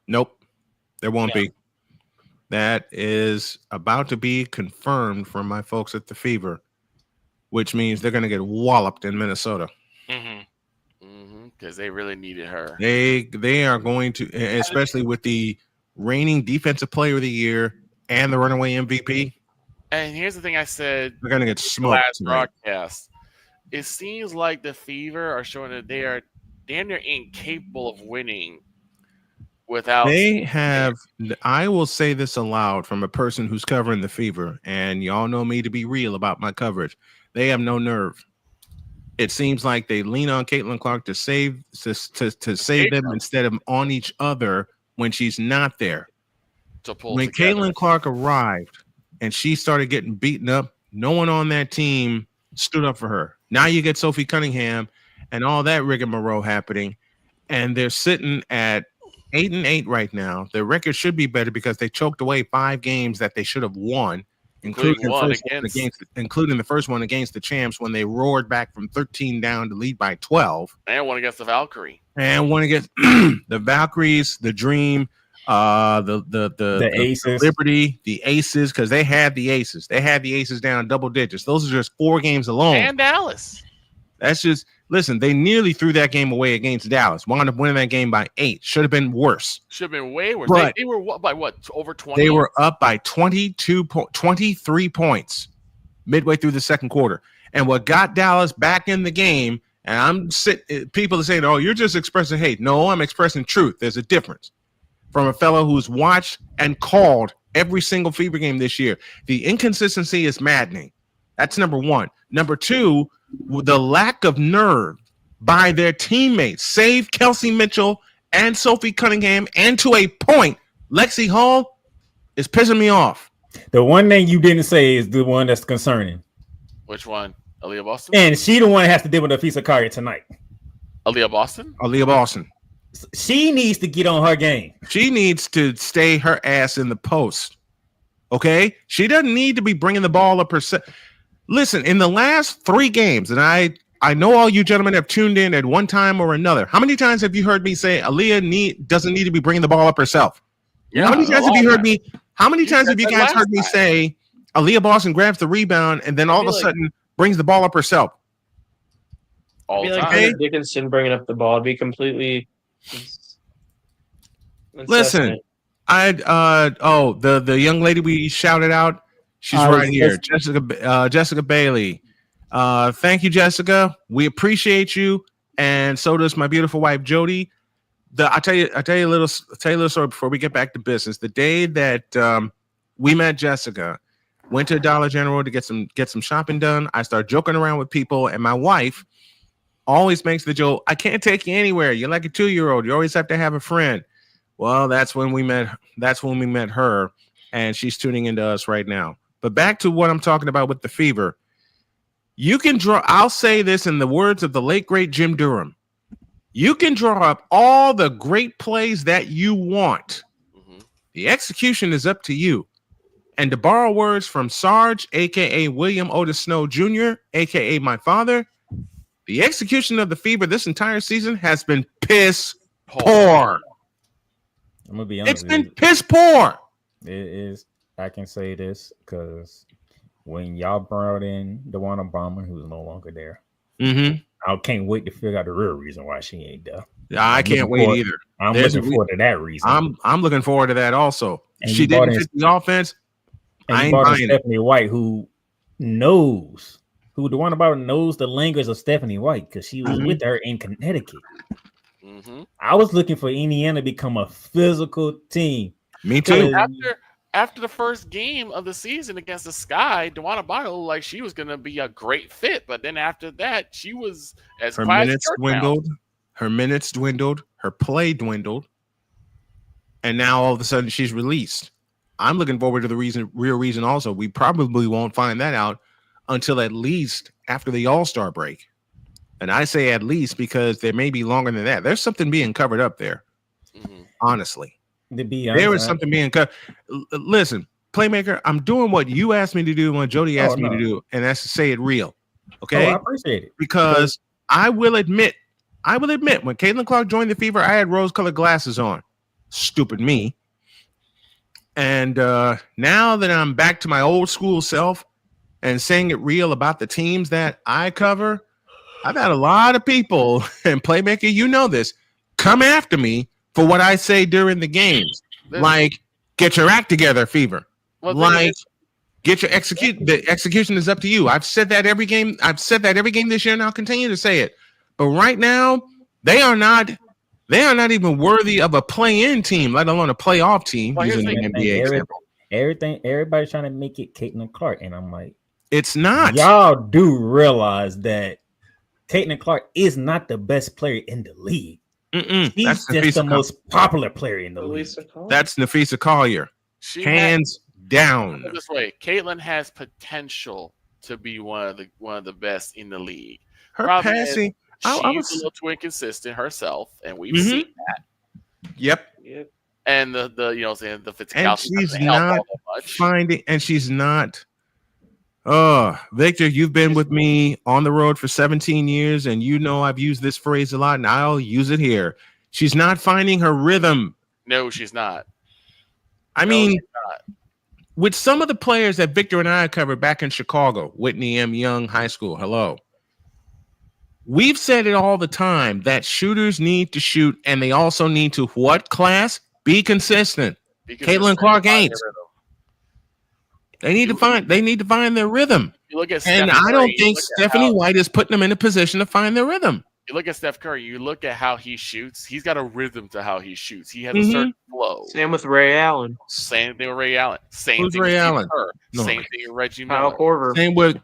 Nope. There won't be. That is about to be confirmed from my folks at the Fever, which means they're going to get walloped in Minnesota. Because they really needed her. They are going to, especially with the reigning defensive player of the year and the runaway MVP. And here's the thing I said. They're going to get smoked last tonight. broadcast. It seems like the Fever are showing that they are damn near incapable of winning without. They have, I will say this aloud from a person who's covering the Fever, and y'all know me to be real about my coverage. They have no nerve. It seems like they lean on Caitlin Clark to save them instead of on each other when she's not there. When Caitlin Clark arrived and she started getting beaten up, no one on that team stood up for her. Now you get Sophie Cunningham and all that rigmarole happening, and they're sitting at 8-8 right now. Their record should be better because they choked away 5 games that they should have won, including the first one against the champs when they roared back from 13 down to lead by 12. And one against the Valkyrie. And one against the Valkyries, the Dream, the Aces, Liberty, the Aces, because they had the Aces. They had the Aces down double digits. Those are just 4 games alone. And Dallas. That's just, listen, they nearly threw that game away against Dallas. Wound up winning that game by 8. Should have been worse. Should have been way worse. But They were by what? Over 20? They were up by 23 points midway through the second quarter. And what got Dallas back in the game, and people are saying, oh, you're just expressing hate. No, I'm expressing truth. There's a difference. From a fellow who's watched and called every single Fever game this year. The inconsistency is maddening. That's number 1. Number 2, the lack of nerve by their teammates, save Kelsey Mitchell and Sophie Cunningham, and to a point, Lexi Hall is pissing me off. The one thing you didn't say is the one that's concerning. Which one? Aaliyah Boston? And she the one that has to deal with Afisa Kari tonight. Aaliyah Boston? Aaliyah Boston. She needs to get on her game. She needs to stay her ass in the post. Okay? She doesn't need to be bringing the ball up herself. Listen, in the last 3 games, and I know all you gentlemen have tuned in at one time or another. How many times have you heard me say Aaliyah doesn't need to be bringing the ball up herself? Yeah, how many times have you heard me? How many times have you guys heard me say Aaliyah Boston grabs the rebound and then all of a sudden brings the ball up herself? all It'd the be like time. Hunter Dickinson bringing up the ball. It'd be completely. Listen, the young lady we shouted out, she's right here, Jessica Bailey. Thank you, Jessica. We appreciate you, and so does my beautiful wife Jody. I'll tell you a little story before we get back to business. The day that we met Jessica, went to Dollar General to get some shopping done. I started joking around with people, and my wife always makes the joke, "I can't take you anywhere. You're like a 2-year-old. You always have to have a friend." Well, that's when we met her, and she's tuning into us right now. But back to what I'm talking about with the fever. You can draw, I'll say this in the words of the late great Jim Durham. You can draw up all the great plays that you want. The execution is up to you. And to borrow words from Sarge, aka William Otis Snow Jr., aka my father, the execution of the fever this entire season has been piss poor. I'm gonna be honest. It's been piss poor. It is. I can say this because when y'all brought in DeWanna Bowman, who's no longer there, I can't wait to figure out the real reason why she ain't there. I can't wait either. I'm looking forward to that reason. I'm looking forward to that also. And she didn't fit the offense. And I ain't brought in buying Stephanie White, who DeWanna Bowman knows the language of Stephanie White because she was with her in Connecticut. I was looking for Indiana to become a physical team. Me too. After the first game of the season against the Sky, DeWanna Bowman looked like she was going to be a great fit, but then after that, she was as her quiet minutes as dwindled. Her minutes dwindled. Her play dwindled, and now all of a sudden she's released. I'm looking forward to the real reason. Also, we probably won't find that out until at least after the All-Star break. And I say at least because there may be longer than that. There's something being covered up there. Honestly, there is something being covered. Listen, Playmaker, I'm doing what you asked me to do and what Jody asked me to do, and that's to say it real. Okay, I appreciate it because I will admit, when Caitlin Clark joined the Fever, I had rose-colored glasses on. Stupid me. And now that I'm back to my old school self and saying it real about the teams that I cover, I've had a lot of people, and Playmaker, you know this, come after me for what I say during the games. Like, get your act together, Fever. Get your the execution is up to you. I've said that every game. I've said that every game this year, and I'll continue to say it. But right now, they are not even worthy of a play-in team, let alone a playoff team. Using the NBA example. Everybody's trying to make it Caitlin Clark, and I'm like, it's not. Y'all do realize that Caitlin Clark is not the best player in the league. She's just the most popular player in the league. That's Nafisa Collier. Hands down. This way, Caitlin has potential to be one of the best in the league. Her passing, she's a little too inconsistent herself, and we've seen that. Yep. And the physicality. And she's not finding, and she's not. Oh, Victor, you've been with me on the road for 17 years, and you know I've used this phrase a lot, and I'll use it here. She's not finding her rhythm. No, she's not. I mean, with some of the players that Victor and I covered back in Chicago, Whitney M. Young High School, hello. We've said it all the time that shooters need to shoot, and they also need to what class? Be consistent. Caitlin Clark ain't. They need to find their rhythm. You look at and I don't think Stephanie White is putting them in a position to find their rhythm. You look at Steph Curry, you look at how he shoots, he's got a rhythm to how he shoots. He has a certain flow. Same with Ray Allen. Same thing with Ray Allen. Same thing Ray with Allen? Same thing with Reggie Kyle Miller. Korver. Same with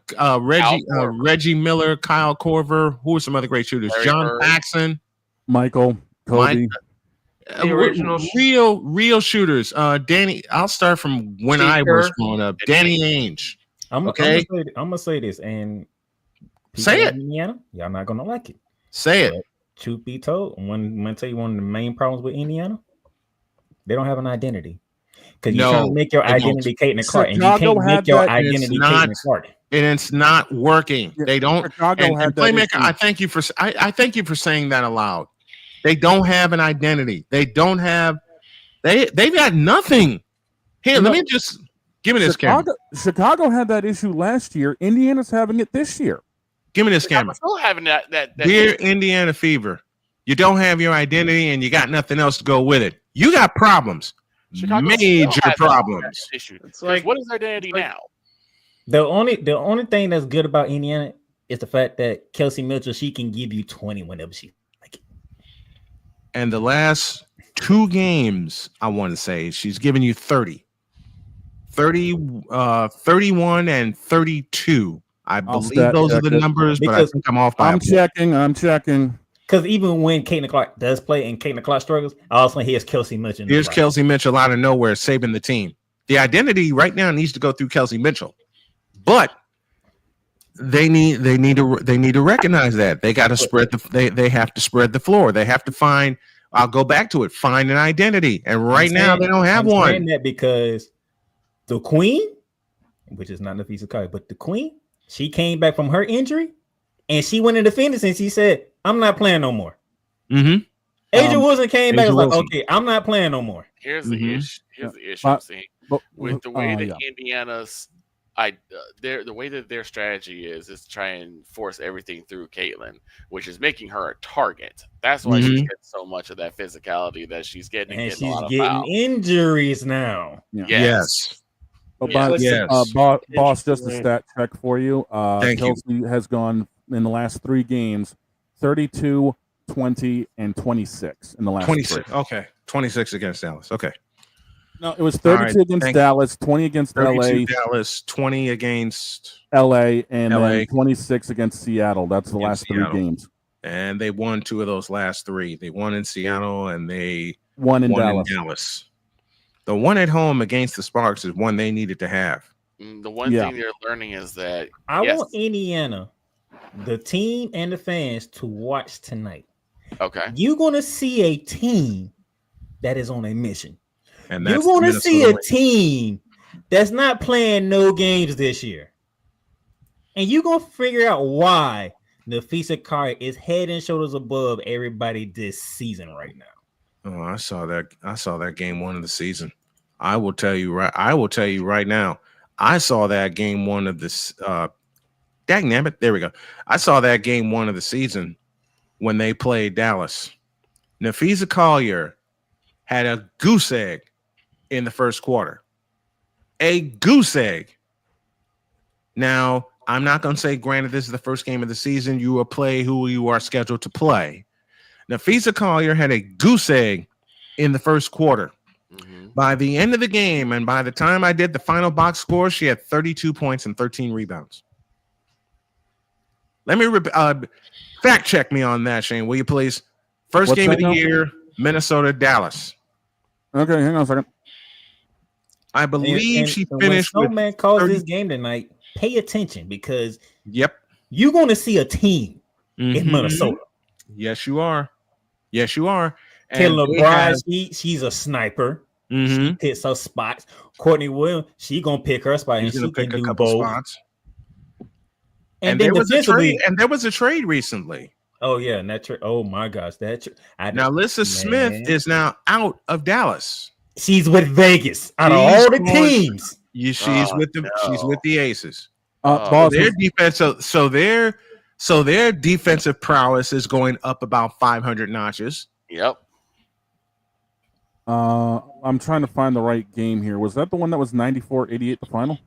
Reggie Miller, Kyle Korver. Who are some other great shooters? Larry John Bird. Paxson. Michael, Kobe. Real shooters. Danny, I'll start from when I was growing up. Danny Ainge. I'm gonna say this, and say it. Indiana, y'all not gonna like it. Say it. But truth be told, I'm gonna tell you one of the main problems with Indiana. They don't have an identity. Because you're trying to make your identity Caitlin Clark, and you can't make your identity Caitlin Clark. And it's not working. They don't. Chicago had that Playmaker, issue. I thank you for saying that aloud. They don't have an identity. They don't have. They've got nothing. Here, let me just give me this camera. Chicago had that issue last year. Indiana's having it this year. Give me this I'm camera. still having that Dear Indiana Fever, you don't have your identity and you got nothing else to go with it. You got problems. Chicago Major still has problems. that issue. It's like what is identity now? The only thing that's good about Indiana is the fact that Kelsey Mitchell, she can give you 20 whenever she like it. And the last 2 games, I want to say, she's given you 30. 31 and 32. I believe those are the numbers, but I think I'm off by I'm checking. Because even when Caitlin Clark does play and Caitlin Clark struggles, I also here's Kelsey Mitchell. Here's Kelsey Mitchell out of nowhere saving the team. The identity right now needs to go through Kelsey Mitchell, but they need to recognize that they got to spread they have to spread the floor. They have to find. I'll go back to it. Find an identity, and right now they don't have one. Saying that because the Queen, which is not Nafisa Kai, but the Queen, she came back from her injury, and she went into fitness and she said, "I'm not playing no more." Mm-hmm. Adrian Wilson came back and was like, "Okay, I'm not playing no more." Here's the issue. Here's the issue. I'm seeing with the way that Indiana's, the way that their strategy is to try and force everything through Caitlin, which is making her a target. That's why she's getting so much of that physicality that she's getting. And getting a lot she's of getting fouls. injuries now. Yes. Boss, just a stat check for you. Thank you. Kelsey has gone in the last 3 games, 32, 20, and 26 in the last 26. 3. Okay. 26 against Dallas. Okay. No, it was 32 against Dallas, 20 against 32 LA. Dallas, 20 against LA, and LA. then 26 against Seattle. That's the last 3 games. And they won 2 of those last 3. They won in Seattle and they won in won Dallas. The one at home against the Sparks is one they needed to have. The one thing they're learning is that I want Indiana, the team and the fans, to watch tonight. Okay. You're going to see a team that is on a mission. And you're going to see a team that's not playing no games this year. And you're going to figure out why Nafisa Kari is head and shoulders above everybody this season right now. Oh, I saw that game 1 of the season. I will tell you right now. I saw that game 1 of this dagnabbit. There we go. I saw that game 1 of the season when they played Dallas. Nafisa Collier had a goose egg in the first quarter. A goose egg. Now, I'm not going to say, granted, this is the first game of the season. You will play who you are scheduled to play. Nafisa Collier had a goose egg in the first quarter. By the end of the game, and by the time I did the final box score, she had 32 points and 13 rebounds. Let me fact check me on that, Shane, will you please? First game of the year, Minnesota, Dallas. Okay, hang on a second. I believe she finished when with Snowman calls this game tonight, pay attention because you're going to see a team in Minnesota. Yes, you are. Yes, you are. Taylor Bride, she's a sniper. She picks her spots. Courtney Williams, she gonna pick her spot and she can do both. Spots. And there then was a trade. And there was a trade recently. Oh yeah, and that trade. Oh my gosh, that now Alyssa Smith is now out of Dallas. She's with Vegas. Out of all the teams, she's with the Aces. Their defensive, so their defensive prowess is going up about 500 notches. Yep. I'm trying to find the right game here. Was that the one that was 94-88 the final?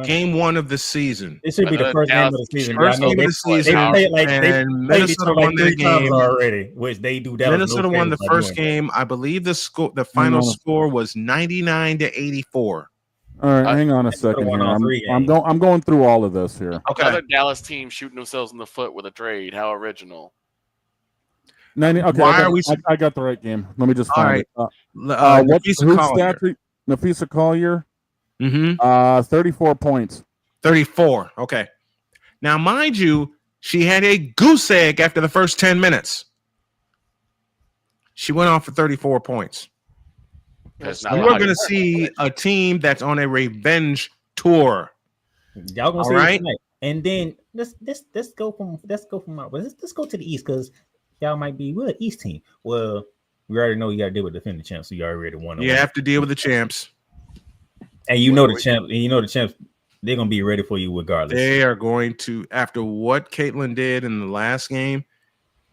Game 1 of the season. It should be the first game of the season. First game of the season. They played Minnesota won their game already, which they do. Minnesota won the first game. I believe the final score was 99-84. All right, hang on a second here. I'm going through all of this here. Okay. Another Dallas team shooting themselves in the foot with a trade. How original. 90, okay, I got the right game. Let me just find it. Nafisa Collier. 34 points. 34. Okay. Now, mind you, she had a goose egg after the first 10 minutes. She went off for 34 points. You are going to see a team that's on a revenge tour. Y'all gonna see it tonight. And then let's go from let's go to the East because y'all might be East team. Well, we already know you got to deal with defending champs, so you already won. You have to deal with the champs, and you know the champs. And you know the champs they're gonna be ready for you regardless. They are going to, after what Caitlin did in the last game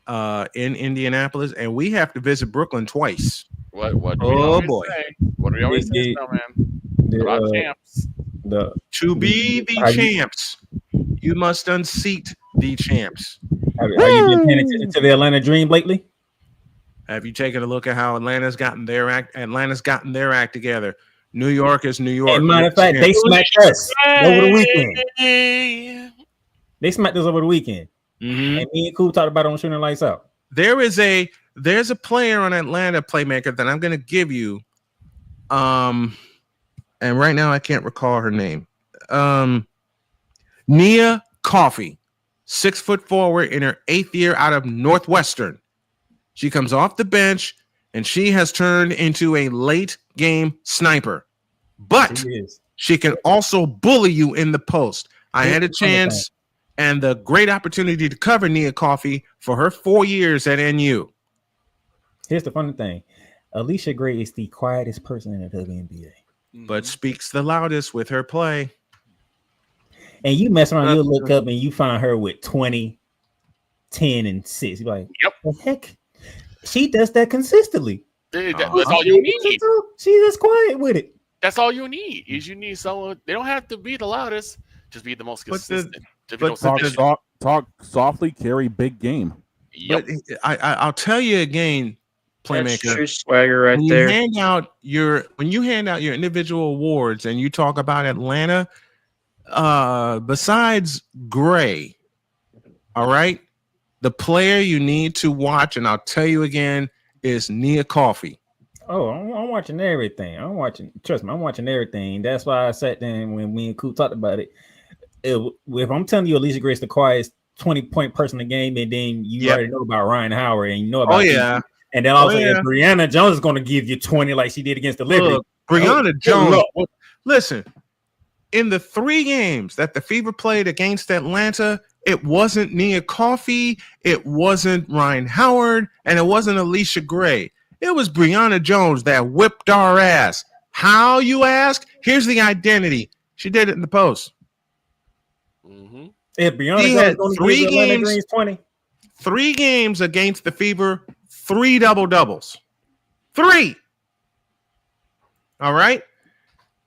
in Indianapolis, and we have to visit Brooklyn twice. What do we Oh always boy! say? What do we always say, man? About champs. To be the champs, you must unseat the champs. Have you been paying attention to the Atlanta Dream lately? Have you taken a look at how Atlanta's gotten their act together? New York is New York. As a matter of fact, they smacked us over the weekend. They smacked us over the weekend. Mm-hmm. And me and Coop talked about it on Shooting Lights Out. There's a player on Atlanta Playmaker that I'm going to give you. And right now I can't recall her name. Nia Coffey, 6 foot forward in her 8th year out of Northwestern. She comes off the bench and she has turned into a late game sniper, but she can also bully you in the post. I had a chance and the great opportunity to cover Nia Coffey for her 4 years at NU. Here's the funny thing. Alicia Gray is the quietest person in the WNBA. But speaks the loudest with her play. And you mess around, you'll look up and you find her with 20, 10, and 6. You're like, yep. The heck? She does that consistently. That's all you need. She's just quiet with it. That's all you need. Is you need someone. They don't have to be the loudest. Just be the most consistent. Talk softly, carry big game. But I'll tell you again, Playmaker. That's true swagger right when there. When you hand out your individual awards and you talk about Atlanta, besides Gray, all right, the player you need to watch, and I'll tell you again, is Nia Coffey. Oh, I'm watching everything. Trust me, I'm watching everything. That's why I sat there when me and Coop talked about it. If I'm telling you Alicia Grace the quietest 20-point person in the game, and then you already know about Ryan Howard and you know about and then also Brianna Jones is going to give you 20 like she did against the Liberty. Brianna Jones. Listen, in the 3 games that the Fever played against Atlanta, it wasn't Nia Coffey, it wasn't Ryan Howard, and it wasn't Alicia Gray. It was Brianna Jones that whipped our ass. How, you ask? Here's the identity. She did it in the post. Mm-hmm. If Brianna Jones going to give Atlanta Greens 20. 3 games against the Fever, 3 double-doubles. 3. All right?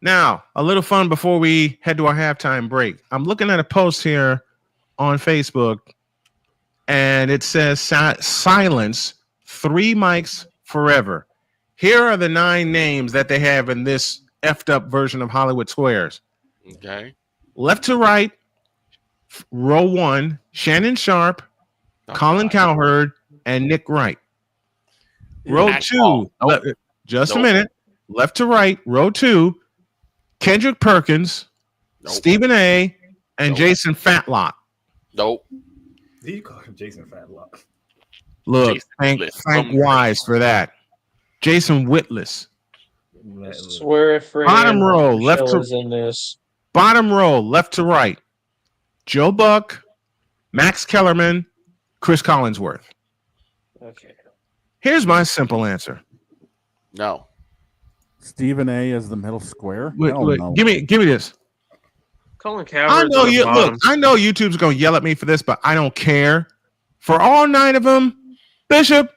Now, a little fun before we head to our halftime break. I'm looking at a post here on Facebook, and it says silence 3 mics forever. Here are the 9 names that they have in this effed up version of Hollywood Squares. Okay. Left to right, row 1, Shannon Sharp, Colin Cowherd, and Nick Wright. Row 2, just a minute. Left to right, row 2, Kendrick Perkins, Stephen A, and Jason Fatlock. Nope. Did you call him Jason Fatlock? Look, thank Wise for that. Jason Whitless. I swear if bottom row, left to in this. Bottom row, left to right. Joe Buck, Max Kellerman, Chris Collinsworth. Okay. Here's my simple answer. No. Stephen A is the middle square. Wait, No. give me this. Colin I Cowherd's know at the you bottom. look. I know YouTube's gonna yell at me for this, but I don't care. For all 9 of them, Bishop,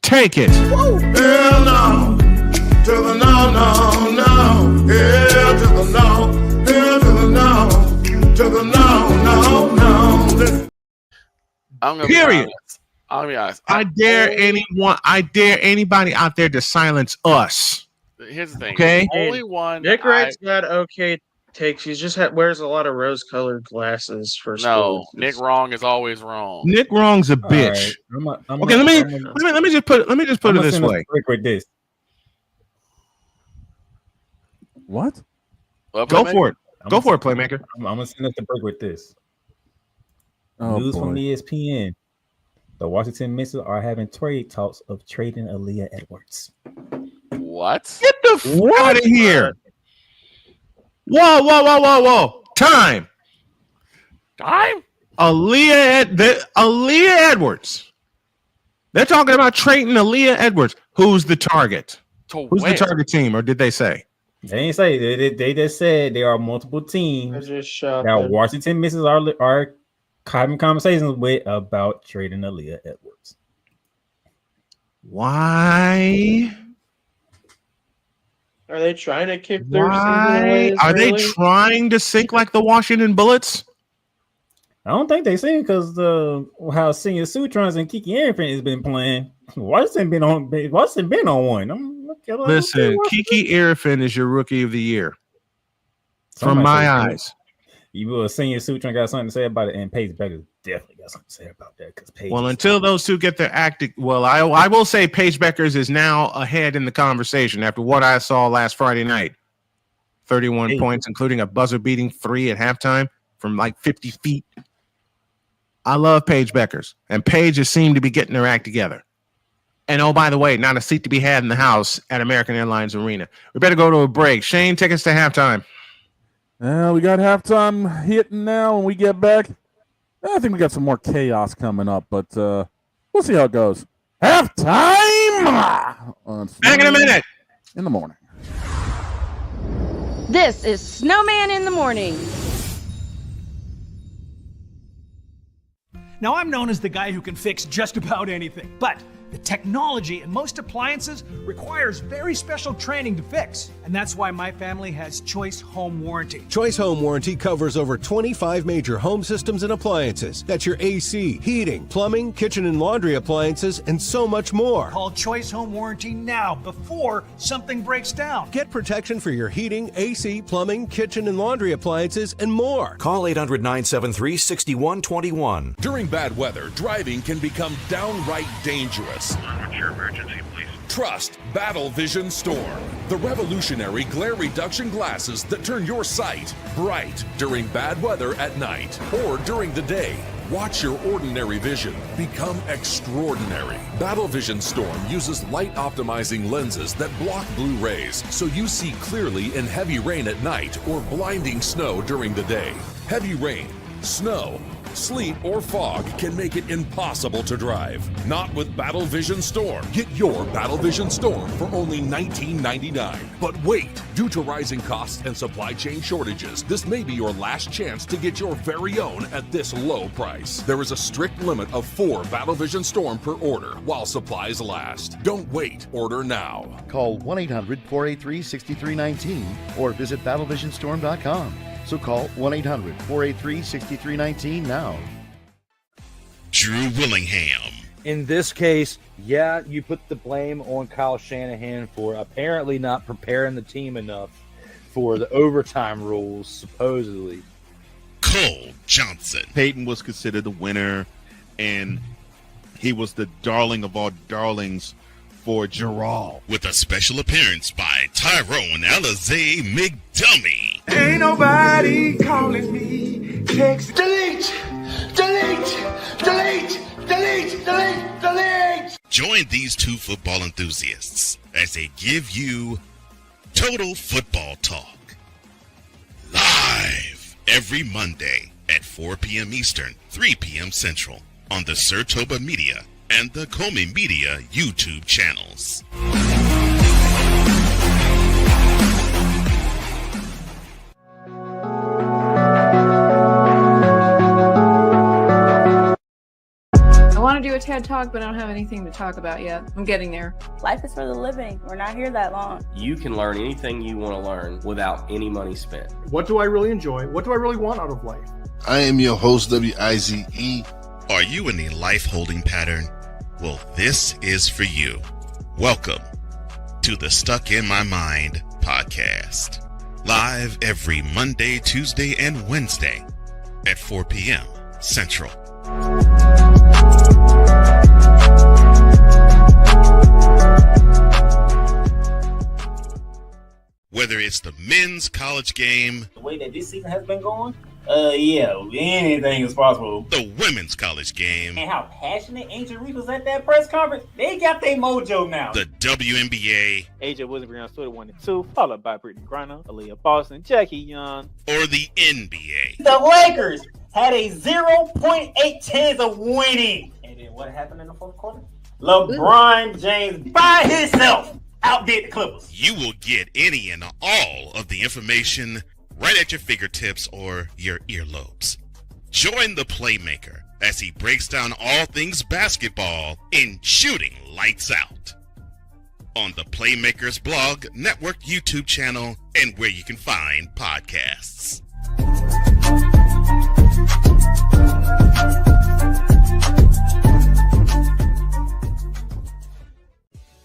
take it. Hell no, to the no, no, no. Hell to the no, hell to the no, to the no, no, no. I'm gonna Period. I'll be honest. I dare anybody out there to silence us. Here's the thing. Okay. The only one. Nick Wright's got okay takes. He's just wears a lot of rose-colored glasses for No, sports. Nick Wrong is always wrong. Nick Wrong's a bitch. Okay, let me just put it this way. With this. What? Go for it. Go for it, Playmaker. I'm gonna send us the break with this. Oh, News boy. from ESPN. The Washington Mystics are having trade talks of trading Aaliyah Edwards. What? Get the fuck out of here. Whoa. Time. Aaliyah Edwards. They're talking about trading Aaliyah Edwards. Who's the target? Who's the target team, or did they say? They didn't say. They just said there are multiple teams that Washington misses are having conversations with about trading Aaliyah Edwards. Why? Are they trying to kick their season Why away? are they trying to sink like the Washington Bullets? I don't think they sing because how Senior Sutrons and Kiki Arifin has been playing. Washington been on one. Listen, Kiki Arifin is your rookie of the year. From my eyes. You will Senior Sutron got something to say about it, and Paige Beckers definitely got something to say about that because Paige. Well, until those two get their acting, I will say Paige Beckers is now ahead in the conversation after what I saw last Friday night. 31 points, including a buzzer-beating 3 at halftime from like 50 feet. I love Paige Beckers, and Paige has seemed to be getting her act together. And oh, by the way, not a seat to be had in the house at American Airlines Arena. We better go to a break. Shane, take us to halftime. We got halftime hitting now. When we get back, I think we got some more chaos coming up, but we'll see how it goes. Halftime! Back in a minute. In the morning. This is Snowman in the Morning. Now, I'm known as the guy who can fix just about anything, but the technology in most appliances requires very special training to fix. And that's why my family has Choice Home Warranty. Choice Home Warranty covers over 25 major home systems and appliances. That's your AC, heating, plumbing, kitchen and laundry appliances, and so much more. Call Choice Home Warranty now before something breaks down. Get protection for your heating, AC, plumbing, kitchen and laundry appliances, and more. Call 800-973-6121. During bad weather, driving can become downright dangerous. What's your emergency, please? Trust Battle Vision Storm, the revolutionary glare reduction glasses that turn your sight bright during bad weather at night or during the day. Watch your ordinary vision become extraordinary. Battle Vision Storm uses light optimizing lenses that block blue rays so you see clearly in heavy rain at night or blinding snow during the day. Heavy rain, snow, sleet, or fog can make it impossible to drive. Not with Battle Vision Storm. Get your Battle Vision Storm for only $19.99. But wait, due to rising costs and supply chain shortages, this may be your last chance to get your very own at this low price. There is a strict limit of 4 Battle Vision Storm per order while supplies last. Don't wait, order now. Call 1-800-483-6319 or visit battlevisionstorm.com. So call 1-800-483-6319 now. Drew Willingham. In this case, yeah, you put the blame on Kyle Shanahan for apparently not preparing the team enough for the overtime rules, supposedly. Cole Johnson. Peyton was considered the winner, and he was the darling of all darlings for Gerald. With a special appearance by Tyrone Alizé McDummy. Ain't nobody calling me. Text. Delete! Delete! Delete! Delete! Delete! Delete! Join these two football enthusiasts as they give you Total Football Talk. Live every Monday at 4 p.m. Eastern, 3 p.m. Central on the Sertoba Media and the Comey Media YouTube channels. I want to do a TED Talk, but I don't have anything to talk about yet. I'm getting there. Life is for the living. We're not here that long. You can learn anything you want to learn without any money spent. What do I really enjoy? What do I really want out of life? I am your host, W-I-Z-E. Are you in a life holding pattern? Well, this is for you. Welcome to the Stuck in My Mind podcast. Live every Monday, Tuesday, and Wednesday at 4 p.m. Central. Whether it's the men's college game, The way that this season has been going, yeah, anything is possible. the women's college game, And how passionate Angel Reese was at that press conference, they got their mojo now. the WNBA, AJ Wilson on Twitter 1 and 2, followed by Brittany Griner, Aaliyah Boston, Jackie Young, or the NBA. The Lakers had a 0.8 chance of winning. And then what happened in the fourth quarter? LeBron James by himself out outdid the Clippers. You will get any and all of the information right at your fingertips or your earlobes. Join the Playmaker as he breaks down all things basketball in Shooting Lights Out on the Playmakers blog, network, YouTube channel, and where you can find podcasts.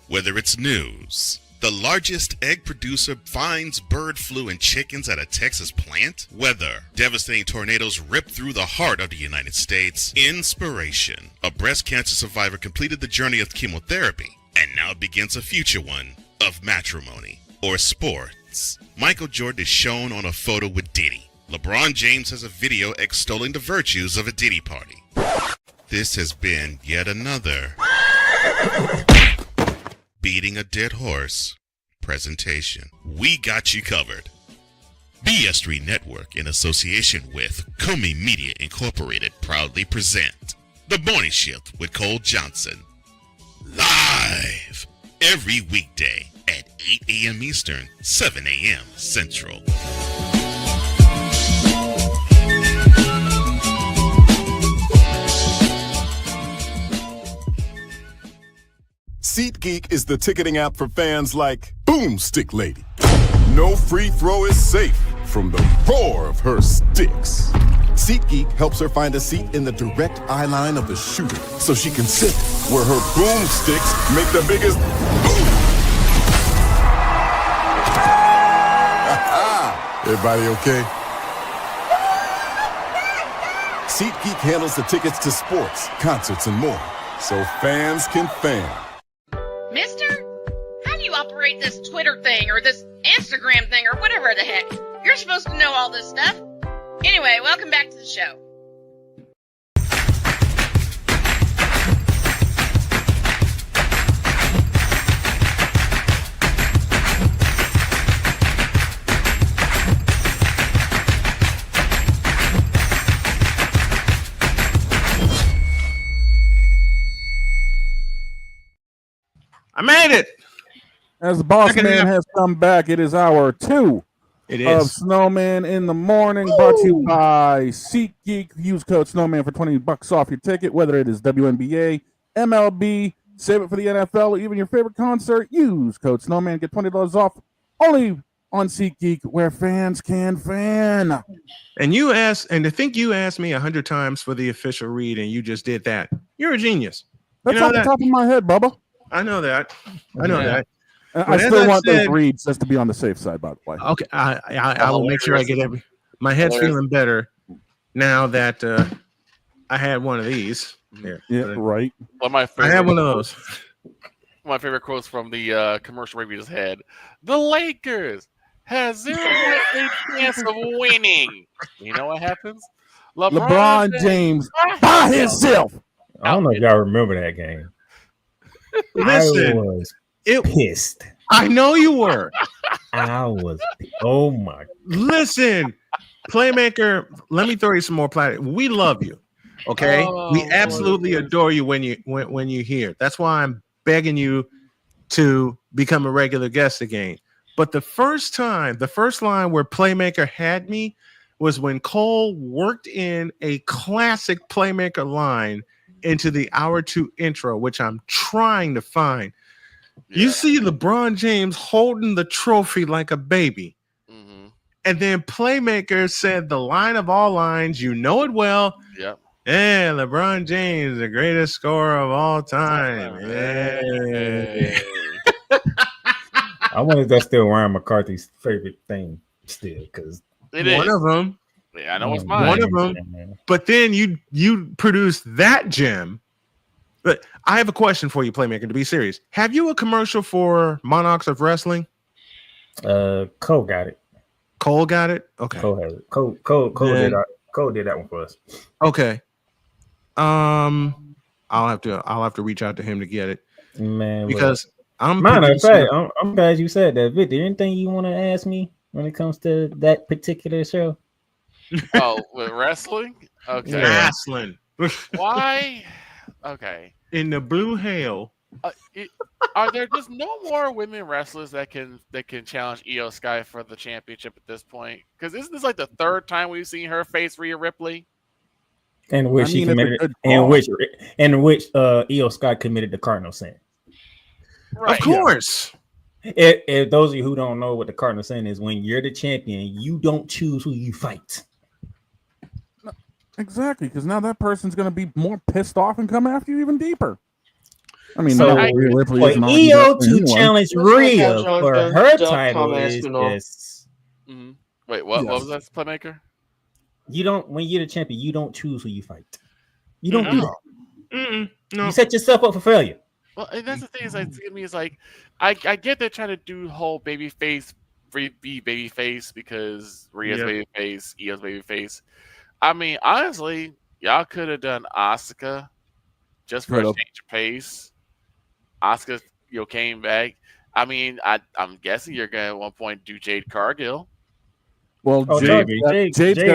Whether it's news, the largest egg producer finds bird flu in chickens at a Texas plant, weather, devastating tornadoes rip through the heart of the United States, inspiration, a breast cancer survivor completed the journey of chemotherapy, and now begins a future one of matrimony or sports. Michael Jordan is shown on a photo with Diddy. LeBron James has a video extolling the virtues of a Diddy party. This has been yet another Beating a Dead Horse presentation. We got you covered. BS3 Network, in association with Comey Media Incorporated, proudly present The Morning Shift with Cole Johnson. Live every weekday at 8 a.m. Eastern, 7 a.m. Central. SeatGeek is the ticketing app for fans like Boomstick Lady. No free throw is safe from the roar of her sticks. SeatGeek helps her find a seat in the direct eye line of the shooter so she can sit where her boomsticks make the biggest boom. Everybody okay? SeatGeek handles the tickets to sports, concerts, and more, so fans can fan. Mister, how do you operate this Twitter thing or this Instagram thing or whatever the heck? You're supposed to know all this stuff. Anyway, welcome back to the show. I made it. As the boss man has come back, it is hour 2 of Snowman in the Morning, brought to you by SeatGeek. Use code Snowman for $20 off your ticket, whether it is WNBA, MLB, save it for the NFL, or even your favorite concert. Use code Snowman, get $20 off only on SeatGeek, where fans can fan. And you asked, and to think you asked me 100 times for the official read, and you just did that. You're a genius. That's off the top of my head, Bubba. I know that. I know that. I still want those reads just to be on the safe side, by the way. Okay, I will make sure I get every. My head's feeling better now that I had one of these. Yeah, right. One of my favorite, I had one of those. My favorite quotes from the commercial break we just had: "The Lakers has 0.8 chance of winning." You know what happens? LeBron James by himself. I don't know if y'all remember that game. Listen, I was pissed. I know you were. I was. Oh my. Listen, Playmaker. Let me throw you some more platinum. We love you. Okay, we absolutely adore you when you're here. That's why I'm begging you to become a regular guest again. But the first line where Playmaker had me was when Cole worked in a classic Playmaker line into the hour 2 intro, which I'm trying to find. Yeah. You see LeBron James holding the trophy like a baby. Mm-hmm. And then Playmaker said the line of all lines, you know it well. Yep. Yeah, LeBron James, the greatest scorer of all time. Hey. I wonder if that's still Ryan McCarthy's favorite thing still, because one of them. Yeah, I know it's mine. One of them. But then you produced that gem. But I have a question for you, Playmaker, to be serious. Have you a commercial for Monarchs of Wrestling? Cole got it. Cole got it? Okay. Cole has it. Cole did that one for us. Okay. I'll have to reach out to him to get it. Man, because I'm glad you said that. Victor, anything you want to ask me when it comes to that particular show? Oh, with wrestling? Okay. Wrestling. Why? Okay. In the blue hail Are there just no more women wrestlers that can challenge Io Sky for the championship at this point? Because isn't this like the third time we've seen her face Rhea Ripley? In which she committed, in which Io Sky committed the cardinal sin. Right. Of course. If those of you who don't know what the cardinal sin is, when you're the champion, you don't choose who you fight. Exactly, because now that person's going to be more pissed off and come after you even deeper. I mean, so Rhea Ripley for isn't Io to anyway. challenge Rhea for her title is just. Mm-hmm. Wait, what? What was that, Playmaker? You don't. When you're the champion, you don't choose who you fight. You don't do that. No. You set yourself up for failure. Well, and that's the thing is, like, to me, is like, I get they're trying to do whole baby face, be baby face because Rhea's baby face, Io's baby face. I mean, honestly, y'all could have done Asuka just for a change of pace. Asuka, came back. I mean, I'm guessing you're gonna at one point do Jade Cargill. Well, Jade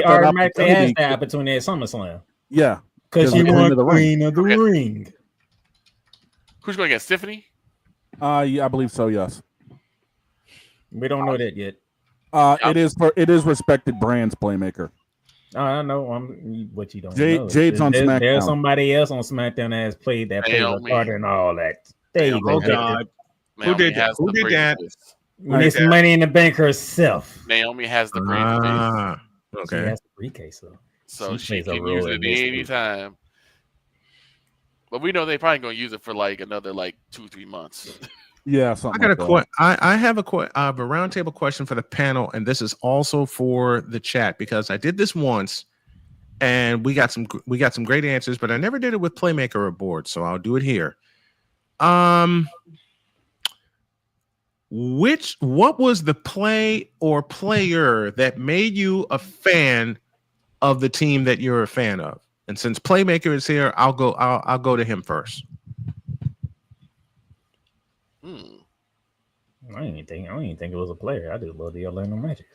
automatically has that opportunity at SummerSlam. Yeah, because she won Queen of the Ring. Who's going against Tiffany? Yeah, I believe so. Yes. We don't know that yet. It is respected brands, Playmaker. I know what you don't know. Jade's on SmackDown. There's somebody else on SmackDown that has played a part and all that. There you go. God. Who did that? Miss Money in the Bank herself. Naomi has the briefcase. Okay. She has the briefcase, so she can use it any time. But we know they're probably going to use it for like another 2-3 months. Yeah, something. I have a roundtable question for the panel, and this is also for the chat because I did this once, and we got some great answers, but I never did it with Playmaker aboard, so I'll do it here. What was the play or player that made you a fan of the team that you're a fan of? And since Playmaker is here, I'll go to him first. I don't even think it was a player. I just love the Orlando Magic,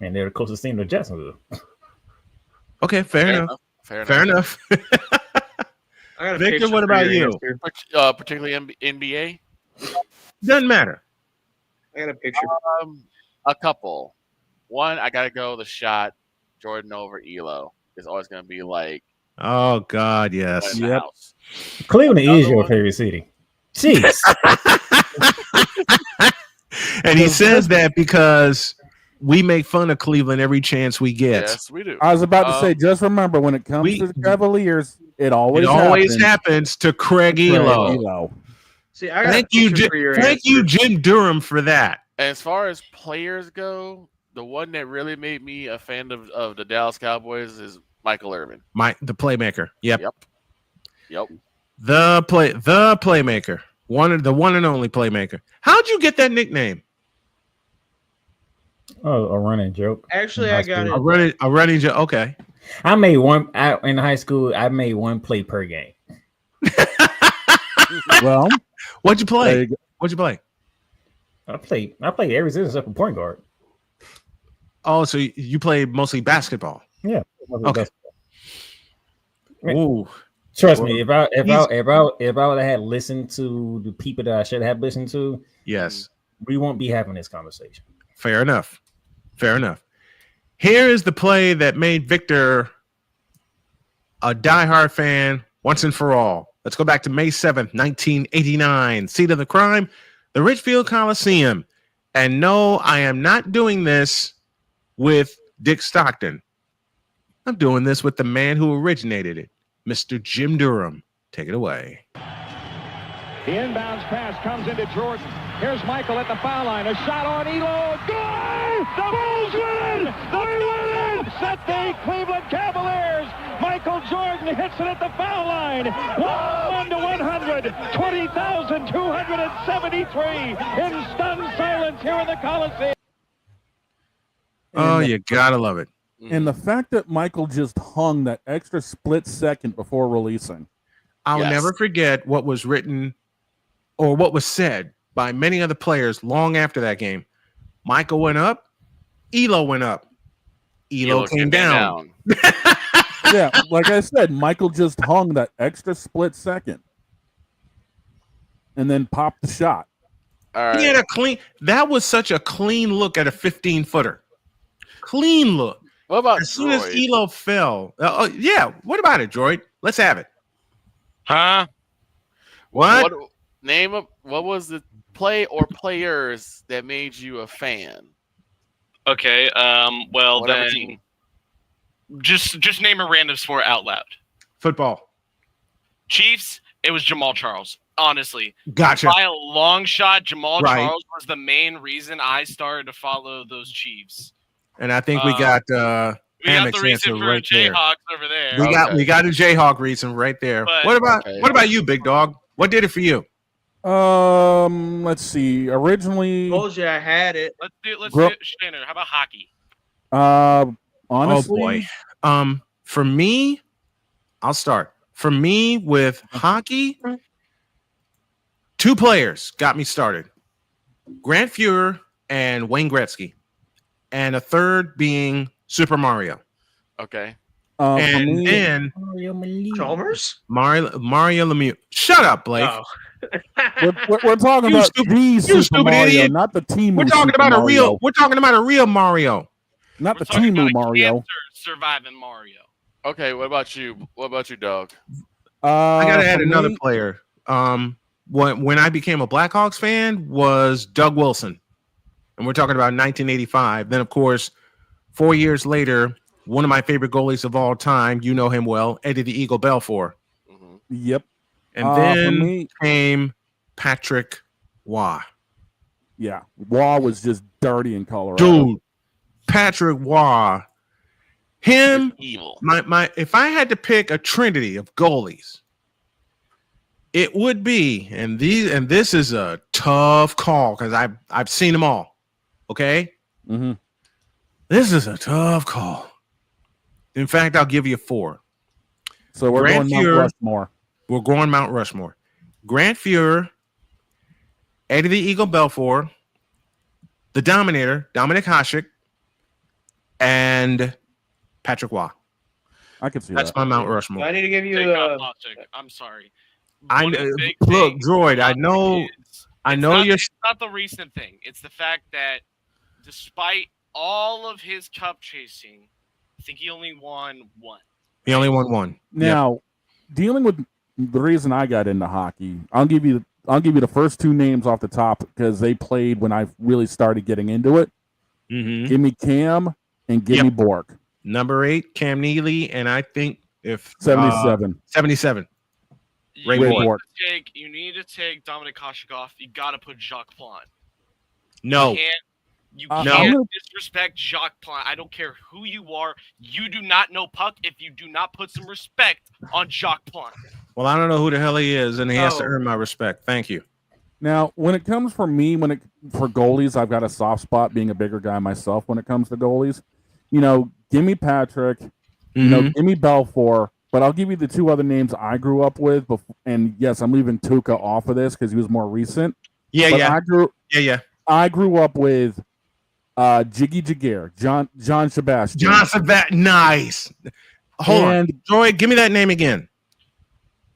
and they're the closest team to Jacksonville. Okay, fair enough. Fair enough. Victor, what about you? Particularly NBA? Doesn't matter. I got a picture. A couple. One, I gotta go the shot. Jordan over Elo is always gonna be like. Oh God, yes. Yep. Cleveland is your favorite city. Jeez. And he says that because we make fun of Cleveland every chance we get. Yes, we do. I was about to say, just remember when it comes to the Cavaliers, it always happens to Craig Elo. See, I got thank you, Jim Durham, for that. As far as players go, the one that really made me a fan of the Dallas Cowboys is Michael Irvin. The Playmaker. Yep. The Playmaker. The one and only Playmaker. How'd you get that nickname? Oh, a running joke. Actually, I got it. A running joke. Okay. I made one in high school. I made one play per game. Well, what'd you play? I played every position except for point guard. Oh, so you played mostly basketball? Yeah. Okay. Ooh. Trust me, if I would have had listened to the people that I should have listened to, yes, we won't be having this conversation. Fair enough. Here is the play that made Victor a diehard fan once and for all. Let's go back to May 7th, 1989. Seat of the crime, the Richfield Coliseum. And no, I am not doing this with Dick Stockton. I'm doing this with the man who originated it, Mr. Jim Durham. Take it away. The inbounds pass comes into Jordan. Here's Michael at the foul line. A shot on Elo. Good! The Bulls win! They win! Set the Cleveland Cavaliers. Michael Jordan hits it at the foul line. 101-100. 20,273 in stunned silence here in the Coliseum. Oh, you gotta love it. And the fact that Michael just hung that extra split second before releasing. I'll never forget what was written or what was said by many other players long after that game. Michael went up, Elo went up. Elo came down. Yeah, like I said, Michael just hung that extra split second. and then pop the shot. All right. He had a clean. That was such a clean look at a 15-footer. Clean look. What about as soon as Droid? Elo fell? Yeah. What about it, Droid? Let's have it. Huh? What? What was the play or players that made you a fan? Okay. Well, Whatever then, team. just name a random sport out loud. Football. Chiefs. It was Jamal Charles. Honestly, Gotcha. By a long shot, Jamal Right. Charles was the main reason I started to follow those Chiefs. And I think we got We got Hammock's the reason answer for right there. Jayhawks over there. We got a Jayhawk reason right there. But- What about you, big dog? What did it for you? Let's see. Originally, Told you I had it. Let's do Gro- it, Shannon. How about hockey? honestly, Oh boy. For me, I'll start. For me with hockey, 2 players got me started. Grant Fuhrer and Wayne Gretzky. And a third being Super Mario. Okay. for And me, then Chalmers? Mario Lemieux. Shut up, Blake. Oh. we're talking You about stupid- the you Super stupid Mario, idiot. not the Timu. We're talking Super about Mario. We're talking about a real Mario. Not the talking Timu about Mario. cancer surviving Mario. Okay. What about you? What about you, dog? I gotta add for another me- player. When I became a Blackhawks fan was Doug Wilson, and we're talking about 1985. Then, of course, 4 years later, one of my favorite goalies of all time, you know him well, Eddie the Eagle Belfour. Yep. And For then me, came Patrick Waugh. yeah, Waugh was just dirty in Colorado. Dude, Patrick Waugh. Him, Evil. my if I had to pick a trinity of goalies, it would be, and this is a tough call because I've seen them all. Okay, Mm-hmm. this is a tough call. In fact, I'll give you 4. So we're Grant going Mount Fuhrer. Rushmore. We're going Mount Rushmore. Grant Fuhrer, Eddie the Eagle Belfour, the Dominator, Dominic Hasek, and Patrick Waugh. I can see That's that. my Mount Rushmore. I need to give you Jacob Logic. I'm sorry. I One of the big look, things Droid. I about know. it is- I it's know not, you're. It's not the recent thing. It's the fact that despite all of his cup chasing, I think he only won one. He only won one. Now, dealing with the reason I got into hockey, I'll give you the first 2 names off the top because they played when I really started getting into it. Mm-hmm. Give me Cam and give me Bork. Number 8, Cam Neely, and I think if 77. 77. Ray Ray Bork. Bork. You need to take Dominic Hasek off. You got to put Jacques Plante. No. You No. can't disrespect Jacques Plante. I don't care who you are. You do not know puck if you do not put some respect on Jacques Plante. Well, I don't know who the hell he is, and he has to Oh. earn my respect. Thank you. Now, when it comes for me, for goalies, I've got a soft spot being a bigger guy myself when it comes to goalies. You know, give me Patrick, you know, give me Belfour, but I'll give you the 2 other names I grew up with. And yes, I'm leaving Tuca off of this because he was more recent. Yeah, but yeah. I grew up with Jiggy Jaguar, John Sebastian. John Sebastian. Nice. Hold on. Droid, give me that name again.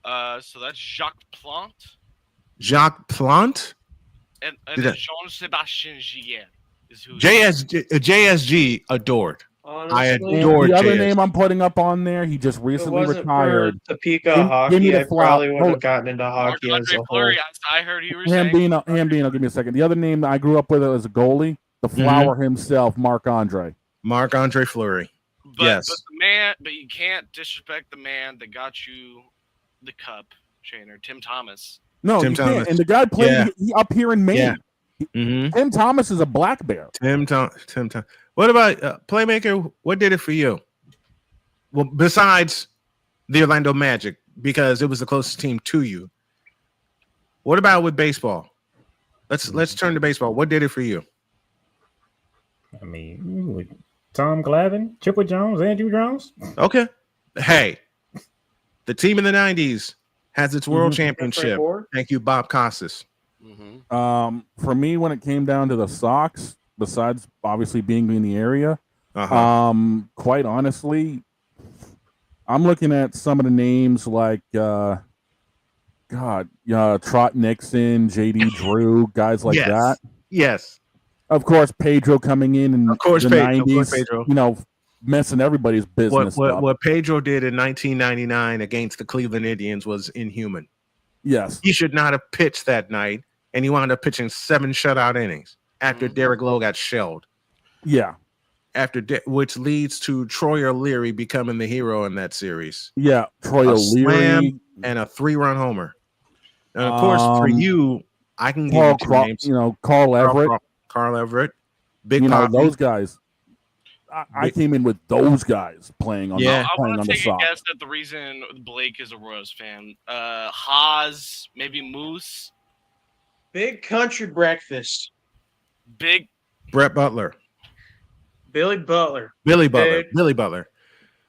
So that's Jacques Plante Jacques Plante? and Did I- Jean-Sebastien Giguère is who. JSG adored. Honestly, I And adored the other JSG. name I'm putting up on there, he just If it recently wasn't retired. for Topeka Give me hockey, the I probably flop. would have gotten into hockey as Marc-Andre a whole. Fleury, I heard you were saying. Hambino, give me a second. The other name I grew up with as a goalie, the flower himself, Marc Andre. Marc-Andre Fleury. Yes. But you can't disrespect the man that got you the cup, Shaner, Tim Thomas. No, Tim you can't. Thomas. And the guy played Yeah. he up here in Maine. Yeah. Mm-hmm. Tim Thomas is a black bear. Tim Thomas. What about Playmaker? What did it for you? Well, besides the Orlando Magic, because it was the closest team to you. What about with baseball? Let's turn to baseball. What did it for you? I mean, with Tom Glavine, Chipper Jones, Andrew Jones. Okay. Hey, the team in the 90s has its world Mhm. championship. Thank you, Bob Costas. For me, when it came down to the Sox, besides obviously being in the area, quite honestly, I'm looking at some of the names like God, Trot Nixon, JD Drew, guys like Yes. that. Yes. Of course, Pedro coming in Of course, the Pedro. Of 90s, course, Pedro. messing everybody's business up. What Pedro did in 1999 against the Cleveland Indians was inhuman. Yes. He should not have pitched that night, and he wound up pitching 7 shutout innings after Derek Lowe got shelled. Yeah. Which leads to Troy O'Leary becoming the hero in that series. Yeah, Troy A O'Leary. slam and a 3-run homer. And of course, for you, I can give you 2 names. Carl Everett. Carl Everett. Big those guys. I came in with those guys playing on I playing want on to the take a side. guess that the reason Blake is a Royals fan. Haas, maybe Moose. Big country breakfast. Big Brett Butler. Billy Butler. Billy Butler. Dude. Billy Butler.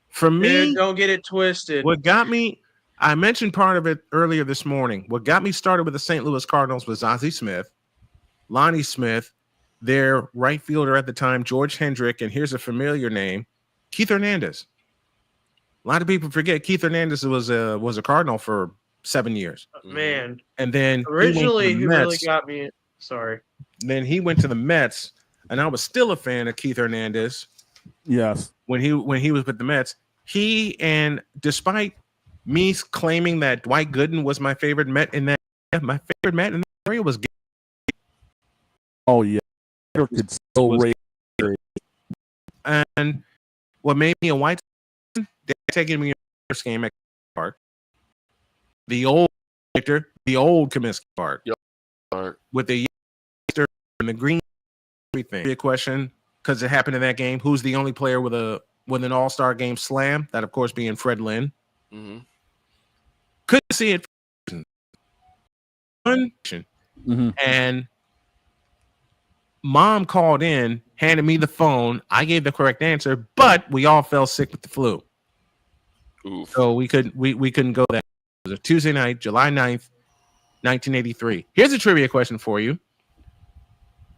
For me, Dude, don't get it twisted. what got me, I mentioned part of it earlier this morning. What got me started with the St. Louis Cardinals was Ozzie Smith, Lonnie Smith, their right fielder at the time, George Hendrick, and here's a familiar name, Keith Hernandez. A lot of people forget Keith Hernandez was a Cardinal for 7 years. Man. And then Originally, he he went to the really Mets. got me. Sorry. Then he went to the Mets, and I was still a fan of Keith Hernandez. Yes. When he was with the Mets, despite me claiming that Dwight Gooden was my favorite Met in that area was Oh yeah, could still rate. And what made me a White Sox fan, they taking me in the first game at Park, the old Victor, the old Comiskey Park, with the youngster and the green everything. Big question, because it happened in that game. Who's the only player with an All-Star game slam? That, of course, being Fred Lynn. Mm-hmm. Couldn't see it. And Mom called in, handed me the phone. I gave the correct answer, but we all fell sick with the flu. Oof. So we couldn't go that. It was a Tuesday night, July 9th, 1983. Here's a trivia question for you.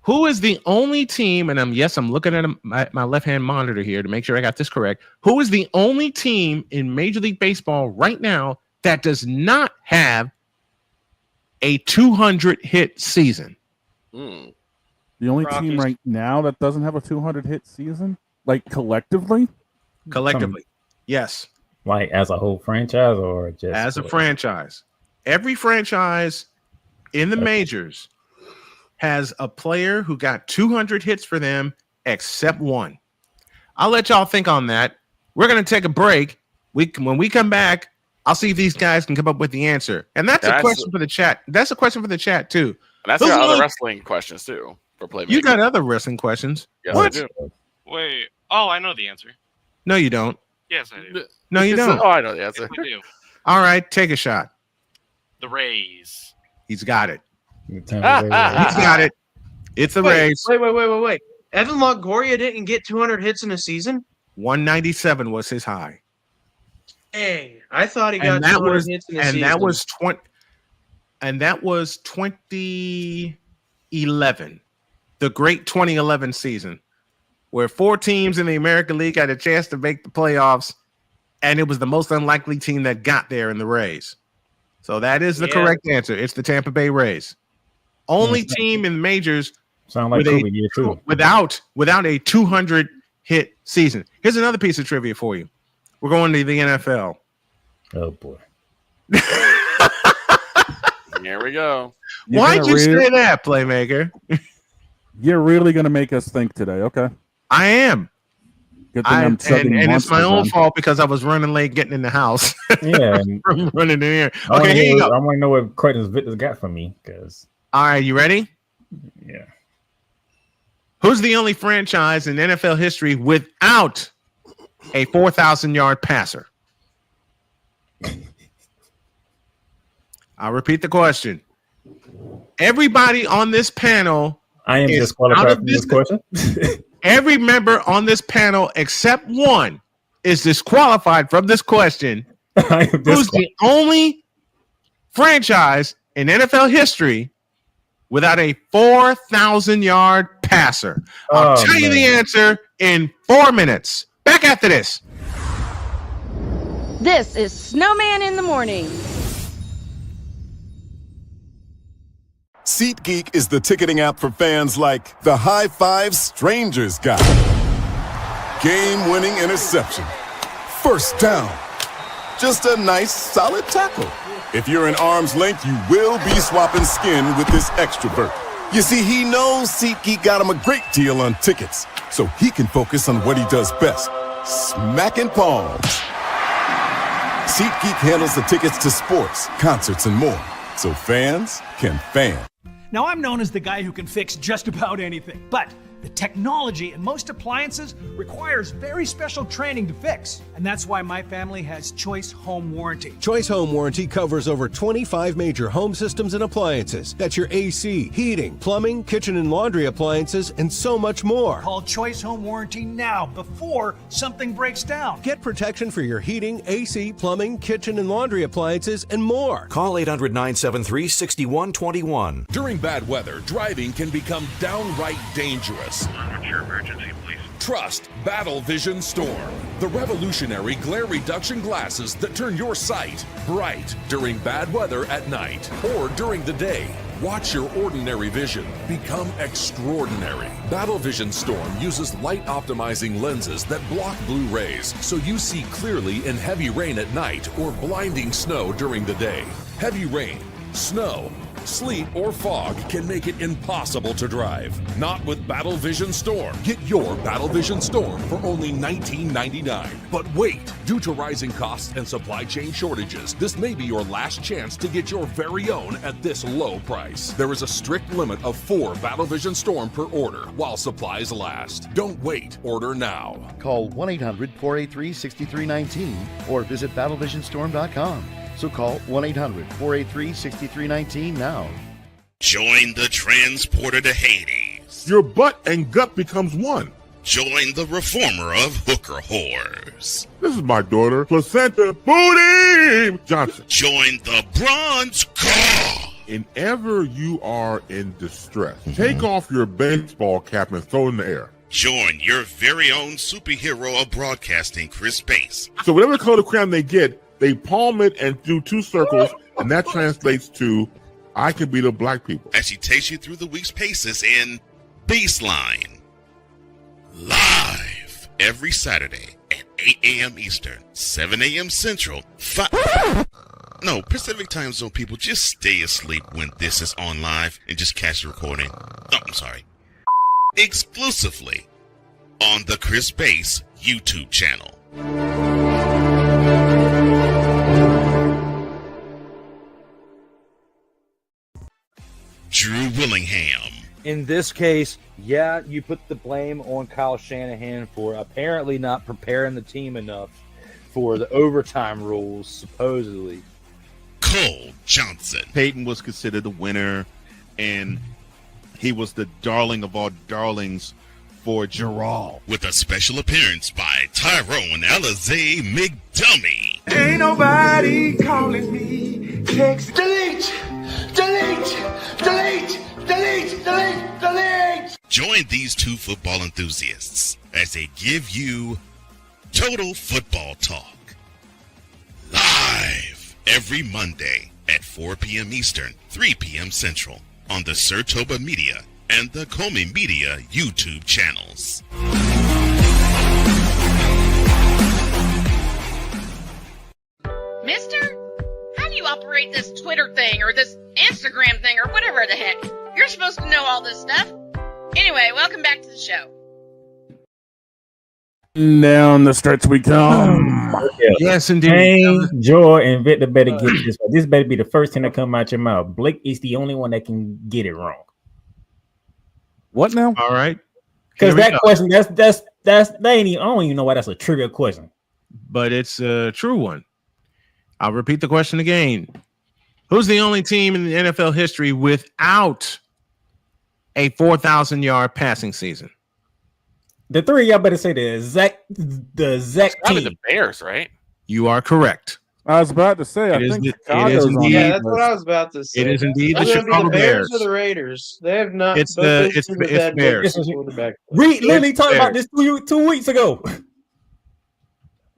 Who is the only team, and I'm looking at my left-hand monitor here to make sure I got this correct. Who is the only team in Major League Baseball right now that does not have a 200-hit season? The only team right now that doesn't have a 200-hit season, like collectively. Yes. Like as a whole franchise, or just as a franchise? Every franchise in the majors has a player who got 200 hits for them, except one. I'll let y'all think on that. We're going to take a break. When we come back, I'll see if these guys can come up with the answer. And that's a question for the chat. That's a question for the chat, too. And that's got other wrestling questions, too, for Playmaker. You got other wrestling questions? Yes, what? I do. Wait. Oh, I know the answer. No, you don't. Yes, I do. No, you don't. Oh, I know the answer. Yes, I do. All right, take a shot. The Rays. He's got it. He's He's got it. It's the Rays. Wait. Evan Longoria didn't get 200 hits in a season? 197 was his high. Hey, I thought he got 200 hits in a season. And that was 2011. The great 2011 season, where 4 teams in the American League had a chance to make the playoffs, and it was the most unlikely team that got there in the Rays. So that is the correct answer. It's the Tampa Bay Rays. Only team in the majors without a 200 hit season. Here's another piece of trivia for you. We're going to the NFL. Oh boy. Here we go. Why'd you say that, Playmaker? You're really going to make us think today, okay? I am. Good thing I'm chugging and it's my Monsters own on. fault because I was running late getting in the house. Yeah. From running in here. I Okay, here you go. want to know what questions Victor's got for me. All right, you ready? Yeah. Who's the only franchise in NFL history without a 4,000-yard passer? I'll repeat the question. Everybody on this panel I am disqualified from this question. Every member on this panel except one is disqualified from this question. Who's the only franchise in NFL history without a 4,000-yard passer? I'll tell you the answer in 4 minutes. Back after this. This is Snowman in the Morning. SeatGeek is the ticketing app for fans like the high five strangers got, game-winning interception, first down, just a nice solid tackle. If you're in arm's length, you will be swapping skin with this extrovert. You see, he knows SeatGeek got him a great deal on tickets, so he can focus on what he does best, smacking palms. SeatGeek handles the tickets to sports, concerts, and more, so fans can fan. Now, I'm known as the guy who can fix just about anything, but the technology in most appliances requires very special training to fix. And that's why my family has Choice Home Warranty. Choice Home Warranty covers over 25 major home systems and appliances. That's your AC, heating, plumbing, kitchen and laundry appliances, and so much more. Call Choice Home Warranty now before something breaks down. Get protection for your heating, AC, plumbing, kitchen and laundry appliances, and more. Call 800-973-6121. During bad weather, driving can become downright dangerous. What's your emergency, please? Trust Battle Vision Storm, the revolutionary glare reduction glasses that turn your sight bright during bad weather at night or during the day. Watch your ordinary vision become extraordinary. Battle Vision Storm uses light optimizing lenses that block blue rays so you see clearly in heavy rain at night or blinding snow during the day. Heavy rain, snow, sleet, or fog can make it impossible to drive. Not with Battle Vision Storm. Get your Battle Vision Storm for only $19.99. But wait, due to rising costs and supply chain shortages, this may be your last chance to get your very own at this low price. There is a strict limit of 4 Battle Vision Storm per order while supplies last. Don't wait, order now. Call 1-800-483-6319 or visit battlevisionstorm.com. So call 1-800-483-6319 now. Join the transporter to Hades. Your butt and gut becomes one. Join the reformer of hooker whores. This is my daughter, Placenta Booty Johnson. Join the bronze car. And ever you are in distress, take off your baseball cap and throw it in the air. Join your very own superhero of broadcasting, Chris Bass. So whatever color crayon they get, they palm it and do 2 circles, and that translates to, I can be the black people. As she takes you through the week's paces in Baseline. Live every Saturday at 8 a.m. Eastern, 7 a.m. Central, Pacific Time Zone people, just stay asleep when this is on live and just catch the recording. Oh, I'm sorry. Exclusively on the Chris Bass YouTube channel. Drew Willingham. In this case, yeah, you put the blame on Kyle Shanahan for apparently not preparing the team enough for the overtime rules, supposedly. Cole Johnson. Peyton was considered the winner, and he was the darling of all darlings for Gerald. With a special appearance by Tyrone Alizé McDummy. Ain't nobody calling me. Text delete. Join these 2 football enthusiasts as they give you Total Football Talk. Live every Monday at 4 p.m. Eastern, 3 p.m. Central on the Sertoba Media and the Comey Media YouTube channels. Mister, how do you operate this Twitter thing or this Instagram thing or whatever the heck? You're supposed to know all this stuff. Anyway, welcome back to the show. Down the stretch we come. Yes, indeed. Pain, joy, and Victor better get this. This better be the first thing that come out your mouth. Blake is the only one that can get it wrong. What now? All right. Because that question, that ain't even, I don't even know why that's a trivia question. But it's a true one. I'll repeat the question again. Who's the only team in the NFL history without a 4,000-yard passing season? The 3 y'all better say the Zach Probably team. the Bears, right? You are correct. I was about to say, I think Chicago's on Yeah, that that's what I was about to say. It is indeed the It's gonna be Chicago Bears Bears. or the Raiders. They have not. It's both the- those it's teams the- have it's had Bears. good quarterback. We literally talked about Bears. this 2 weeks ago.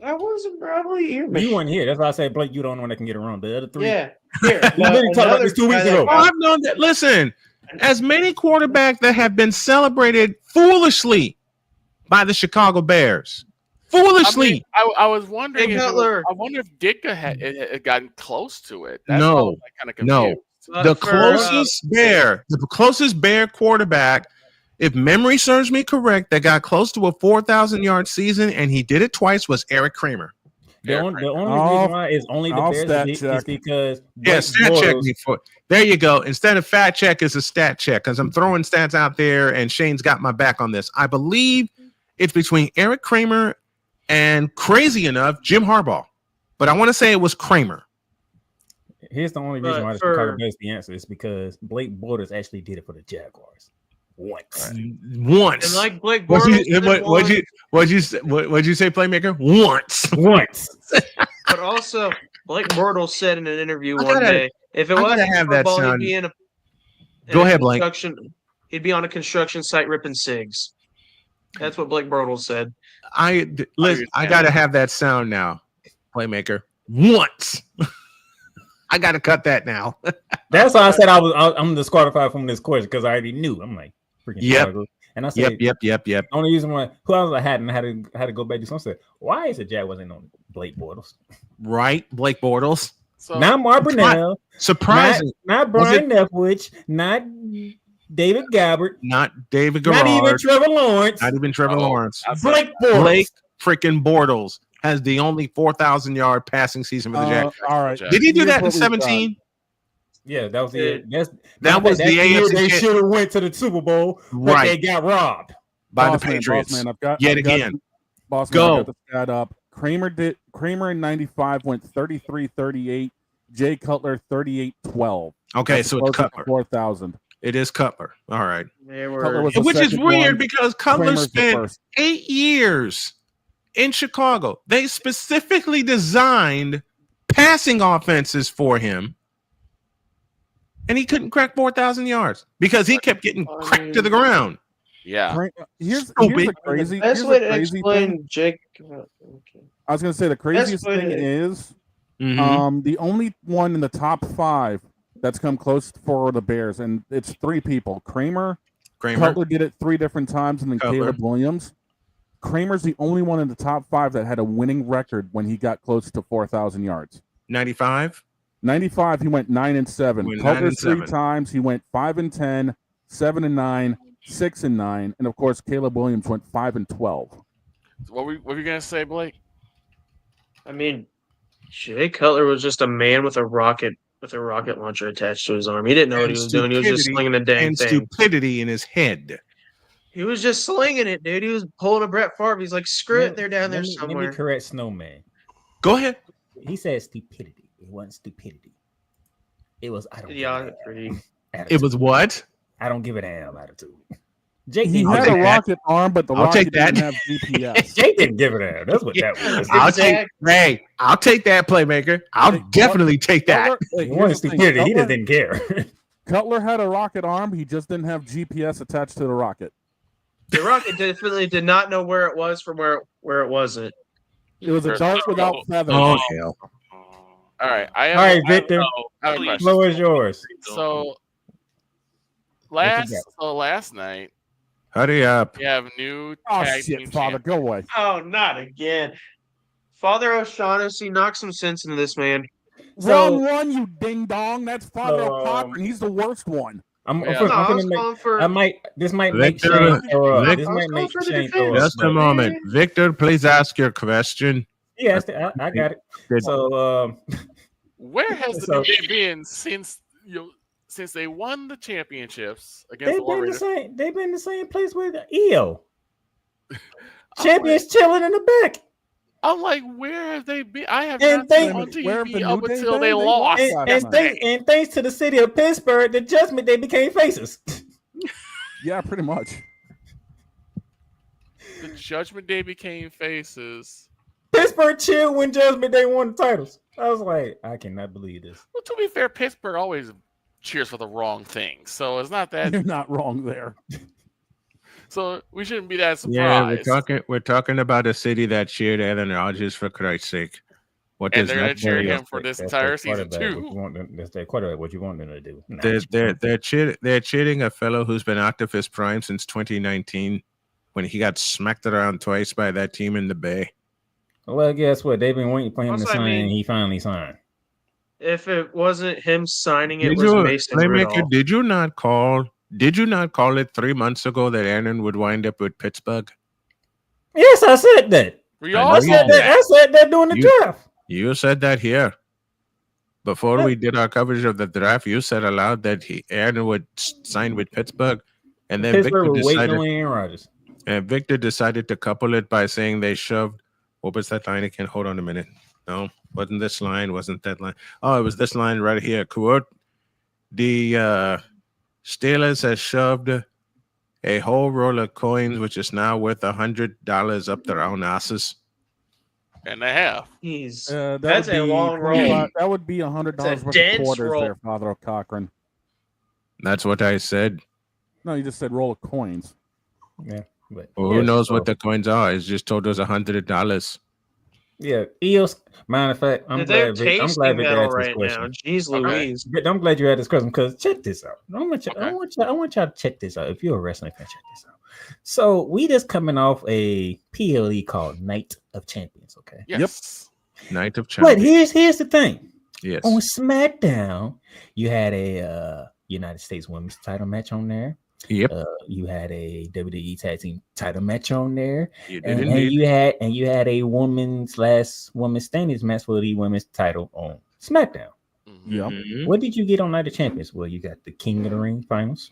I wasn't probably here. You weren't here. That's why I said, Blake, you don't know when they can get around. The other three. Yeah. Here, We literally talked about this 2 weeks ago. I've known that. Listen, as many quarterbacks that have been celebrated foolishly by the Chicago Bears. Foolishly. I was wondering. Hey, If Cutler. I wonder if Ditka had gotten close to it. That's No, why I was, like, kind of confused. The closest Bear quarterback, if memory serves me correct, that got close to a 4,000-yard season, and he did it twice, was Eric Kramer. The only reason why is only the Bears is because stat check me for there you go. Instead of fact check, is a stat check because I'm throwing stats out there, and Shane's got my back on this. I believe it's between Eric Kramer and, crazy enough, Jim Harbaugh, but I want to say it was Kramer. Here's the only reason why the Chicago Bears the answer is because Blake Bortles actually did it for the Jaguars once. And like Blake What'd Bortles, you say, Playmaker? Once. But also, Blake Bortles said in an interview I one gotta- day, if it I wasn't gotta have for that football, sound. he'd be in a Go ahead, Blake. He'd be on a construction site ripping cigs. That's what Blake Bortles said. Listen, I gotta have that sound now, Playmaker. Once. I gotta cut that now. That's why I said I'm disqualified from this question because I already knew. I'm like freaking Chicago. And I said, Yep. The only reason why who else I had and had to go back to something. Why is it Jack wasn't on Blake Bortles? Right, Blake Bortles. So, Not Mark Brunell. Surprising. Not Brian Leftwich. Not David Gabbert. Not David Garrard. Not even Trevor Lawrence. Not even Trevor Lawrence. Blake Bortles. Blake freaking Bortles has the only 4,000-yard passing season for the Jaguars. All right. Did he do that in 17? Yeah, that was the that was the year AFC. they should have went to the Super Bowl, but Right. they got robbed by the Boss man, Patriots. Boss man, I've got again. Boss man, Go. I got the stat up. Kramer in 95 went 33-38. Jay Cutler 38-12. Okay, That's so it's close to Cutler. 4,000. It is Cutler. All right. Cutler was the Which is second weird one. because Cutler Kramer's the spent first. 8 years in Chicago. They specifically designed passing offenses for him, and he couldn't crack 4,000 yards because he kept getting cracked to the ground. Yeah. Here's Stupid. the crazy. That's here's what the crazy explained thing. Jake. I was going to say the craziest what thing it- is Mhm. the only one in the top 5 that's come close for the Bears, and it's 3 people. Kramer. Cutler did it 3 different times, and then Cutler. Caleb Williams. Kramer's the only one in the top 5 that had a winning record when he got close to 4,000 yards. 95? 95, he went 9-7. Went 9 and Cutler's 3 7. times, he went 5-10, 7-9, 6-9, and of course Caleb Williams went 5-12. What were you gonna say, Blake? I mean, Jay Cutler was just a man with a rocket launcher attached to his arm. He didn't know what he was doing. He was just Stupidity slinging the dang and thing. stupidity in his head. He was just slinging it, dude. He was pulling a Brett Favre. He's like, screw it, they're down there Let somewhere. me correct Snowman. Go ahead. He said stupidity. It wasn't stupidity. It was I don't. Mediocrity. It was what? I don't give a damn attitude. Jake He didn't had give a a rocket arm, but the I'll rocket take that. didn't have GPS. Jake didn't give a damn. That's what that was. I'll take that, Playmaker. I'll definitely take that. Cutler, wait, He here's wanted the thing. stupidity. He Cutler- just didn't care. Cutler had a rocket arm. He just didn't have GPS attached to the rocket. The rocket definitely did not know where it was from where it wasn't. It was a dart without feathers. Oh hell! All right. All right, Victor. I have a question. Floor is yours. So What you last night Hurry up! we have new Oh tag shit, team Father, go away. Oh, not again. Father O'Shaughnessy, knock some sense into this man. Wrong one, you ding dong. That's Father So, O'Cochran. He's the worst one. I'm Yeah. gonna I was calling for. This might make Victor, Shane throw up. Vic- This I was might make going for the Shane throw up. defense. Just a moment, Victor. Please ask your question. Yeah, I got it. Good. So Where has the So- NBA been since they won the championships against the they've been the Warriors? same. They've been the same place with EO. Champions chilling in the back. I'm like, where have they been? I have And not they- seen on Where have the TV up New Day until been? they They lost. lost last night. And thanks to the city of Pittsburgh, the Judgment Day became faces. Yeah, pretty much. The Judgment Day became faces. Pittsburgh chilled when Judgment Day won the titles. I was like, I cannot believe this. Well, to be fair, Pittsburgh always cheers for the wrong thing, so it's not that. You're not wrong there. So we shouldn't be that surprised. Yeah, we're talking about a city that cheered Aaron Rodgers for Christ's sake. What And does they're going that to cheer mean? him for this entire season too. That's their quarterback. What you want them to do? They're cheating a fellow who's been active his prime since 2019, when he got smacked around twice by that team in the Bay. Well, guess what? They've been waiting for him to Also, I sign, mean- and he finally signed. If it wasn't him signing, it was Mason Rudolph. Did you not call it 3 months ago that Aaron would wind up with Pittsburgh? Yes, I said that. We all said that. I said that during the draft. You said that here. Before we did our coverage of the draft, you said aloud that Aaron would sign with Pittsburgh, and then Pittsburgh was waiting on Aaron Rodgers. And Victor decided to couple it by saying they shoved. What was that line again? Hold on a minute. No, wasn't this line? Wasn't that line? Oh, it was this line right here. Quote: the Steelers has shoved a whole roll of coins, which is now worth $100 up their own asses. And they have. That's a long roll. That would be $100 It's a worth of dense quarters roll. there, Father of Cochran. That's what I said. No, you just said roll of coins. Yeah. But Well, who knows what the coins are? It's just told us $100. Yeah, EOS. Matter of fact, I'm They're glad Vic tasting asked metal this right question. now. Jeez Louise. I'm glad you had this question because check this out. I want y'all to check this out. If you're a wrestling fan, check this out. So we just coming off a PLE called Night of Champions. Okay. Yes. Night of Champions. But here's the thing. Yes. On SmackDown, you had a United States Women's title match on there. Yep. You had a WWE Tag Team title match on there. You did and indeed. you had a women's standings match for the women's title on SmackDown. Yep. What did you get on Night of Champions? Well, you got the King of the Ring finals.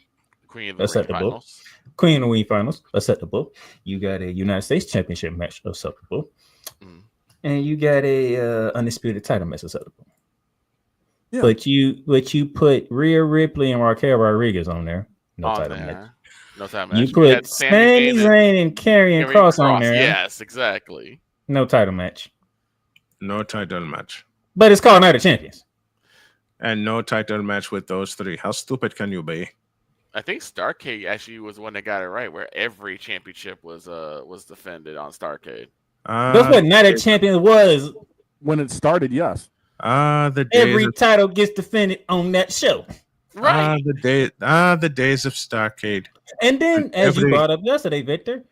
Queen of the Ring Acceptable. finals. Queen of the Ring finals. Acceptable. You got a United States Championship match. Acceptable. And you got a undisputed title match. Acceptable. Yeah. But you put Rhea Ripley and Raquel Rodriguez on there. No On title there. match. No title match. You We put had Sami Zayn and Karrion Kross on there. Yes, exactly. No title match. No title match. But it's called Night of Champions. And no title match with those three. How stupid can you be? I think Starrcade actually was the one that got it right, where every championship was defended on Starrcade. That's what Night of Champions was. When it started, yes. The days Every of, title gets defended on that show. Right. the days of Starrcade. And then, as you Every- brought up yesterday, Victor,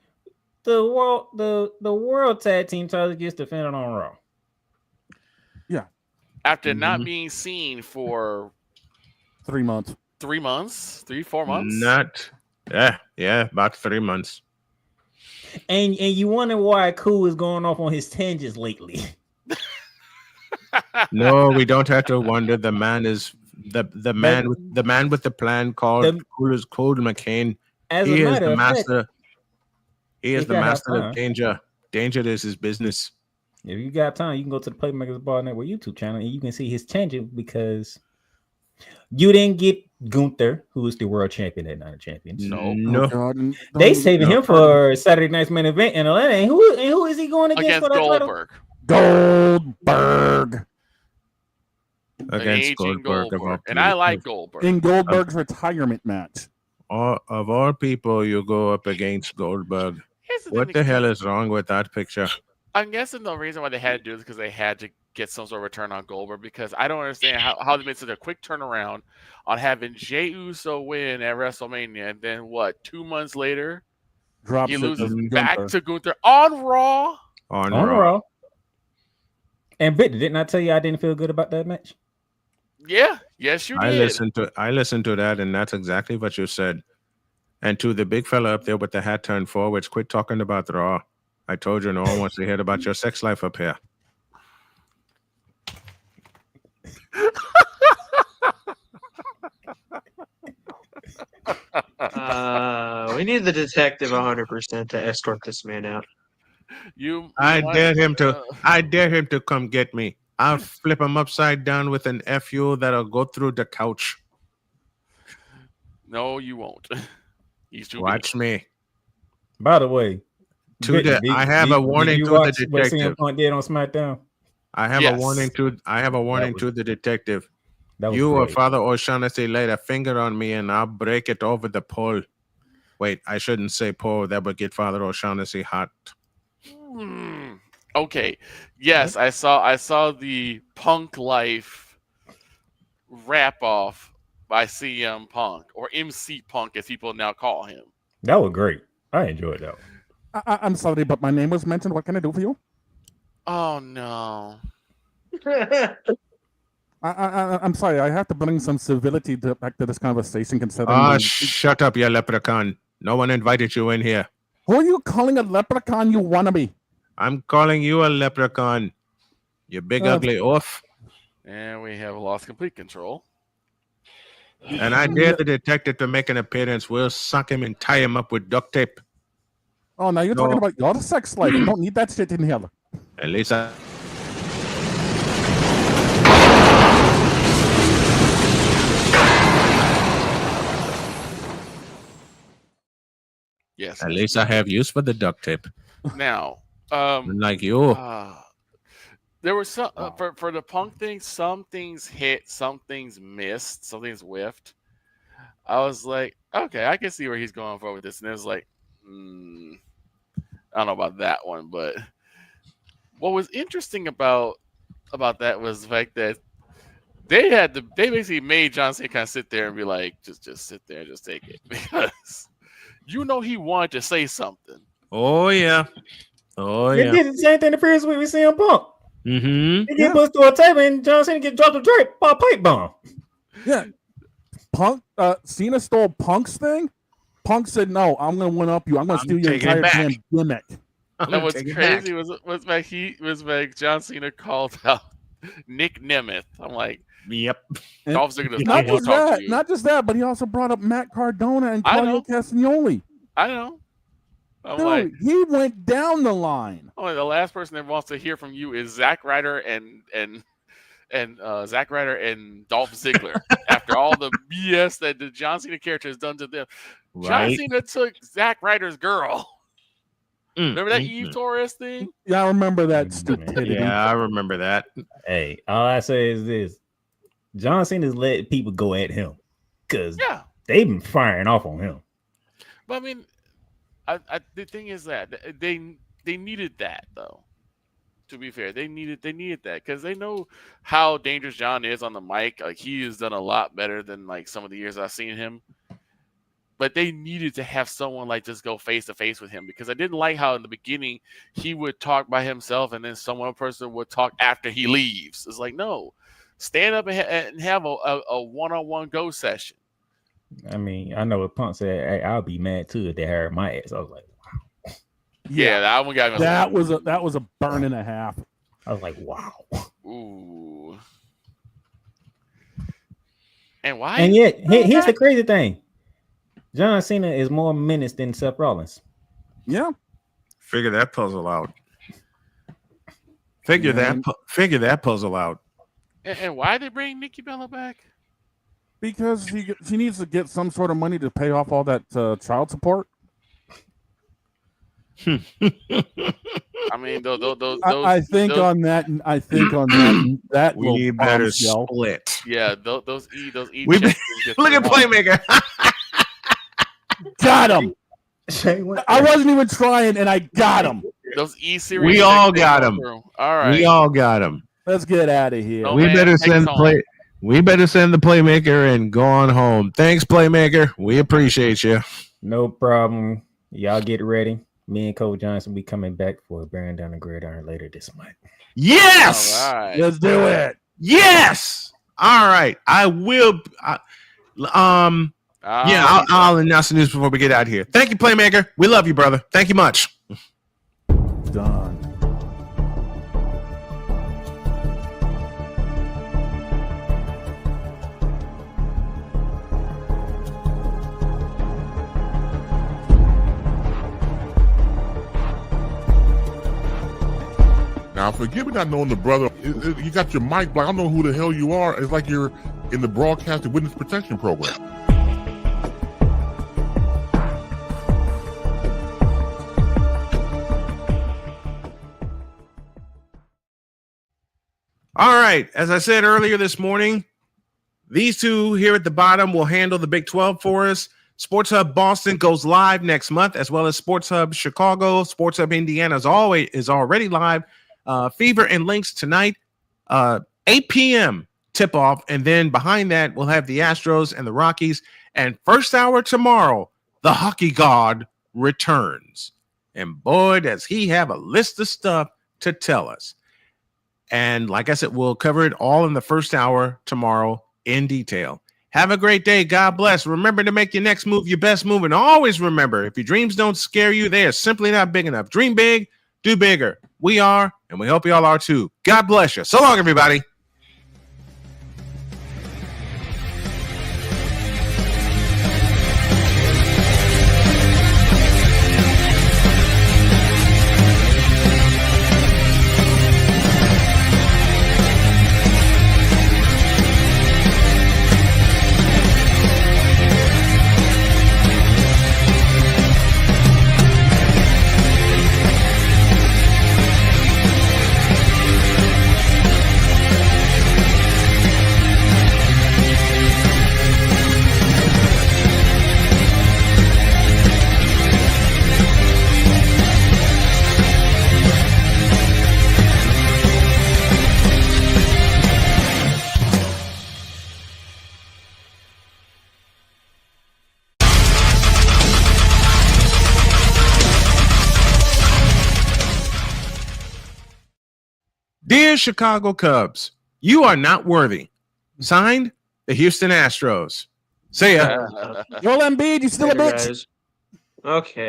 the world tag team title gets defended on Raw. Yeah. After not being seen for 3 months. 3 months, 4 months. About 3 months. And you wonder why Cool is going off on his tangents lately. No, we don't have to wonder. The man is the man with the plan called Cool McCain. As He a is matter the of fact, master. He is if the you have master time- of danger. Danger is his business. if you got time, you can go to the Playmakers Bar Network YouTube channel and you can see his tangent because you didn't get Gunther, who is the world champion at Night of Champions. No. They saving him for Saturday night's main event in Atlanta. And who is he going against for that Goldberg. Goldberg. Against Aging Goldberg. Goldberg. And I like Goldberg. In Goldberg's retirement match. Of all people, you go up against Goldberg. What the hell is wrong with that picture? I'm guessing the reason why they had to do this is because they had to get some sort of return on Goldberg, because I don't understand how they made such a quick turnaround on having Jey Uso win at WrestleMania, and then 2 months later Drops he it loses to back Gunther. to Gunther on Raw. On Raw. And Victor, didn't I tell you I didn't feel good about that match? Yeah, yes, you did. I listened to that, and that's exactly what you said. And to the big fella up there with the hat turned forwards, quit talking about Raw. I told you no one wants to hear about your sex life up here. We need the detective 100% to escort this man out. I dare him to come get me. I'll flip him upside down with an FU that'll go through the couch. No, you won't. He's too Watch me. By the way, I have a warning to the detective. What CM Punk did on SmackDown? I have a warning to the detective. That was You or great. Father O'Shaughnessy laid a finger on me and I'll break it over the pole. Wait, I shouldn't say poor. That would get Father O'Shaughnessy hot. Okay. Yes, I saw the Punk Life wrap off by CM Punk, or MC Punk as people now call him. That was great. I enjoyed that one. I'm sorry, but my name was mentioned. What can I do for you? Oh no. I'm sorry. I have to bring some civility back to this conversation. Considering Shut up, you leprechaun. No one invited you in here. Who are you calling a leprechaun, you wannabe? I'm calling you a leprechaun. You big ugly oaf. And we have lost complete control. And I dare the detective to make an appearance. We'll suck him and tie him up with duct tape. Oh, now you're talking about your sex life. You don't need that shit in here. At least I... Yes. At least I have use for the duct tape. Now, like you. there were some for the Punk thing. Some things hit, some things missed, some things whiffed. I was like, okay, I can see where he's going for with this, and it was like, I don't know about that one, but what was interesting about that was the fact that they basically made John Cena kind of sit there and be like, just sit there and just take it, because he wanted to say something. Oh yeah. They did the same thing the previous week we see on Punk. Mm-hmm. He get pushed through a table and John Cena get dropped a drape by a pipe bomb. Yeah. Punk Cena stole Punk's thing. Punk said, "No, I'm gonna one up you. I'm gonna steal your entire damn gimmick." And what's crazy was like John Cena called out Nick Nemeth. I'm like, yep. Dolph Ziggler Not doesn't want just to talk that, to you. not just that, but he also brought up Matt Cardona and Claudio Castagnoli. I know. I'm Dude, like, he went down the line. oh, the last person that wants to hear from you is Zack Ryder and Zack Ryder and Dolph Ziggler. After all the BS that the John Cena character has done to them, John Cena took Zack Ryder's girl. Remember that Eve Torres thing? Yeah, I remember that stupidity. Yeah, I remember that. Hey, all I say is this: John Cena's let people go at him because they've been firing off on him. But I mean, the thing is that they needed that though. To be fair, they needed that because they know how dangerous John is on the mic. Like, he has done a lot better than like some of the years I've seen him. But they needed to have someone like just go face to face with him, because I didn't like how in the beginning he would talk by himself and then one person would talk after he leaves. It's like, no, stand up and have a one-on-one go session. I mean, I know what Punk said. Hey, I'll be mad too if they hired my ass. I was like, wow. Yeah, that one got me. That was a burn and a half. I was like, wow. Ooh. And why? And yet, here's the crazy thing: John Cena is more menace than Seth Rollins. Yeah. Figure that puzzle out. Figure that puzzle out. And why they bring Nikki Bella back? Because she needs to get some sort of money to pay off all that child support. I mean, those. I think on that we better split. Yeah, those E. Look at Playmaker. Got him. I wasn't even trying, and I got him. Those E series. We all got him. All right. We all got him. Let's get out of here. We better send the Playmaker and go on home. Thanks, Playmaker. We appreciate you. No problem. Y'all get ready. Me and Cole Johnson be coming back for a Bearing Down the Gridiron later this month. Yes. All right. Let's do it. Yes. All right. I will. I'll announce the news before we get out of here. Thank you, Playmaker. We love you, brother. Thank you much. Done. Now, forgive me not knowing the brother. You got your mic blocked. I don't know who the hell you are. It's like you're in the Broadcasting Witness Protection Program. All right. As I said earlier this morning, these two here at the bottom will handle the Big 12 for us. Sports Hub Boston goes live next month, as well as Sports Hub Chicago. Sports Hub Indiana is already live. Fever and Lynx tonight, 8 p.m. tip-off. And then behind that, we'll have the Astros and the Rockies. And first hour tomorrow, the hockey god returns. And boy, does he have a list of stuff to tell us. And like I said, we'll cover it all in the first hour tomorrow in detail. Have a great day. God bless. Remember to make your next move your best move. And always remember, if your dreams don't scare you, they are simply not big enough. Dream big, do bigger. We are, and we hope you all are too. God bless you. So long, everybody. Dear Chicago Cubs, you are not worthy. Signed, the Houston Astros. See ya. Joel Embiid, you still a bitch. Okay.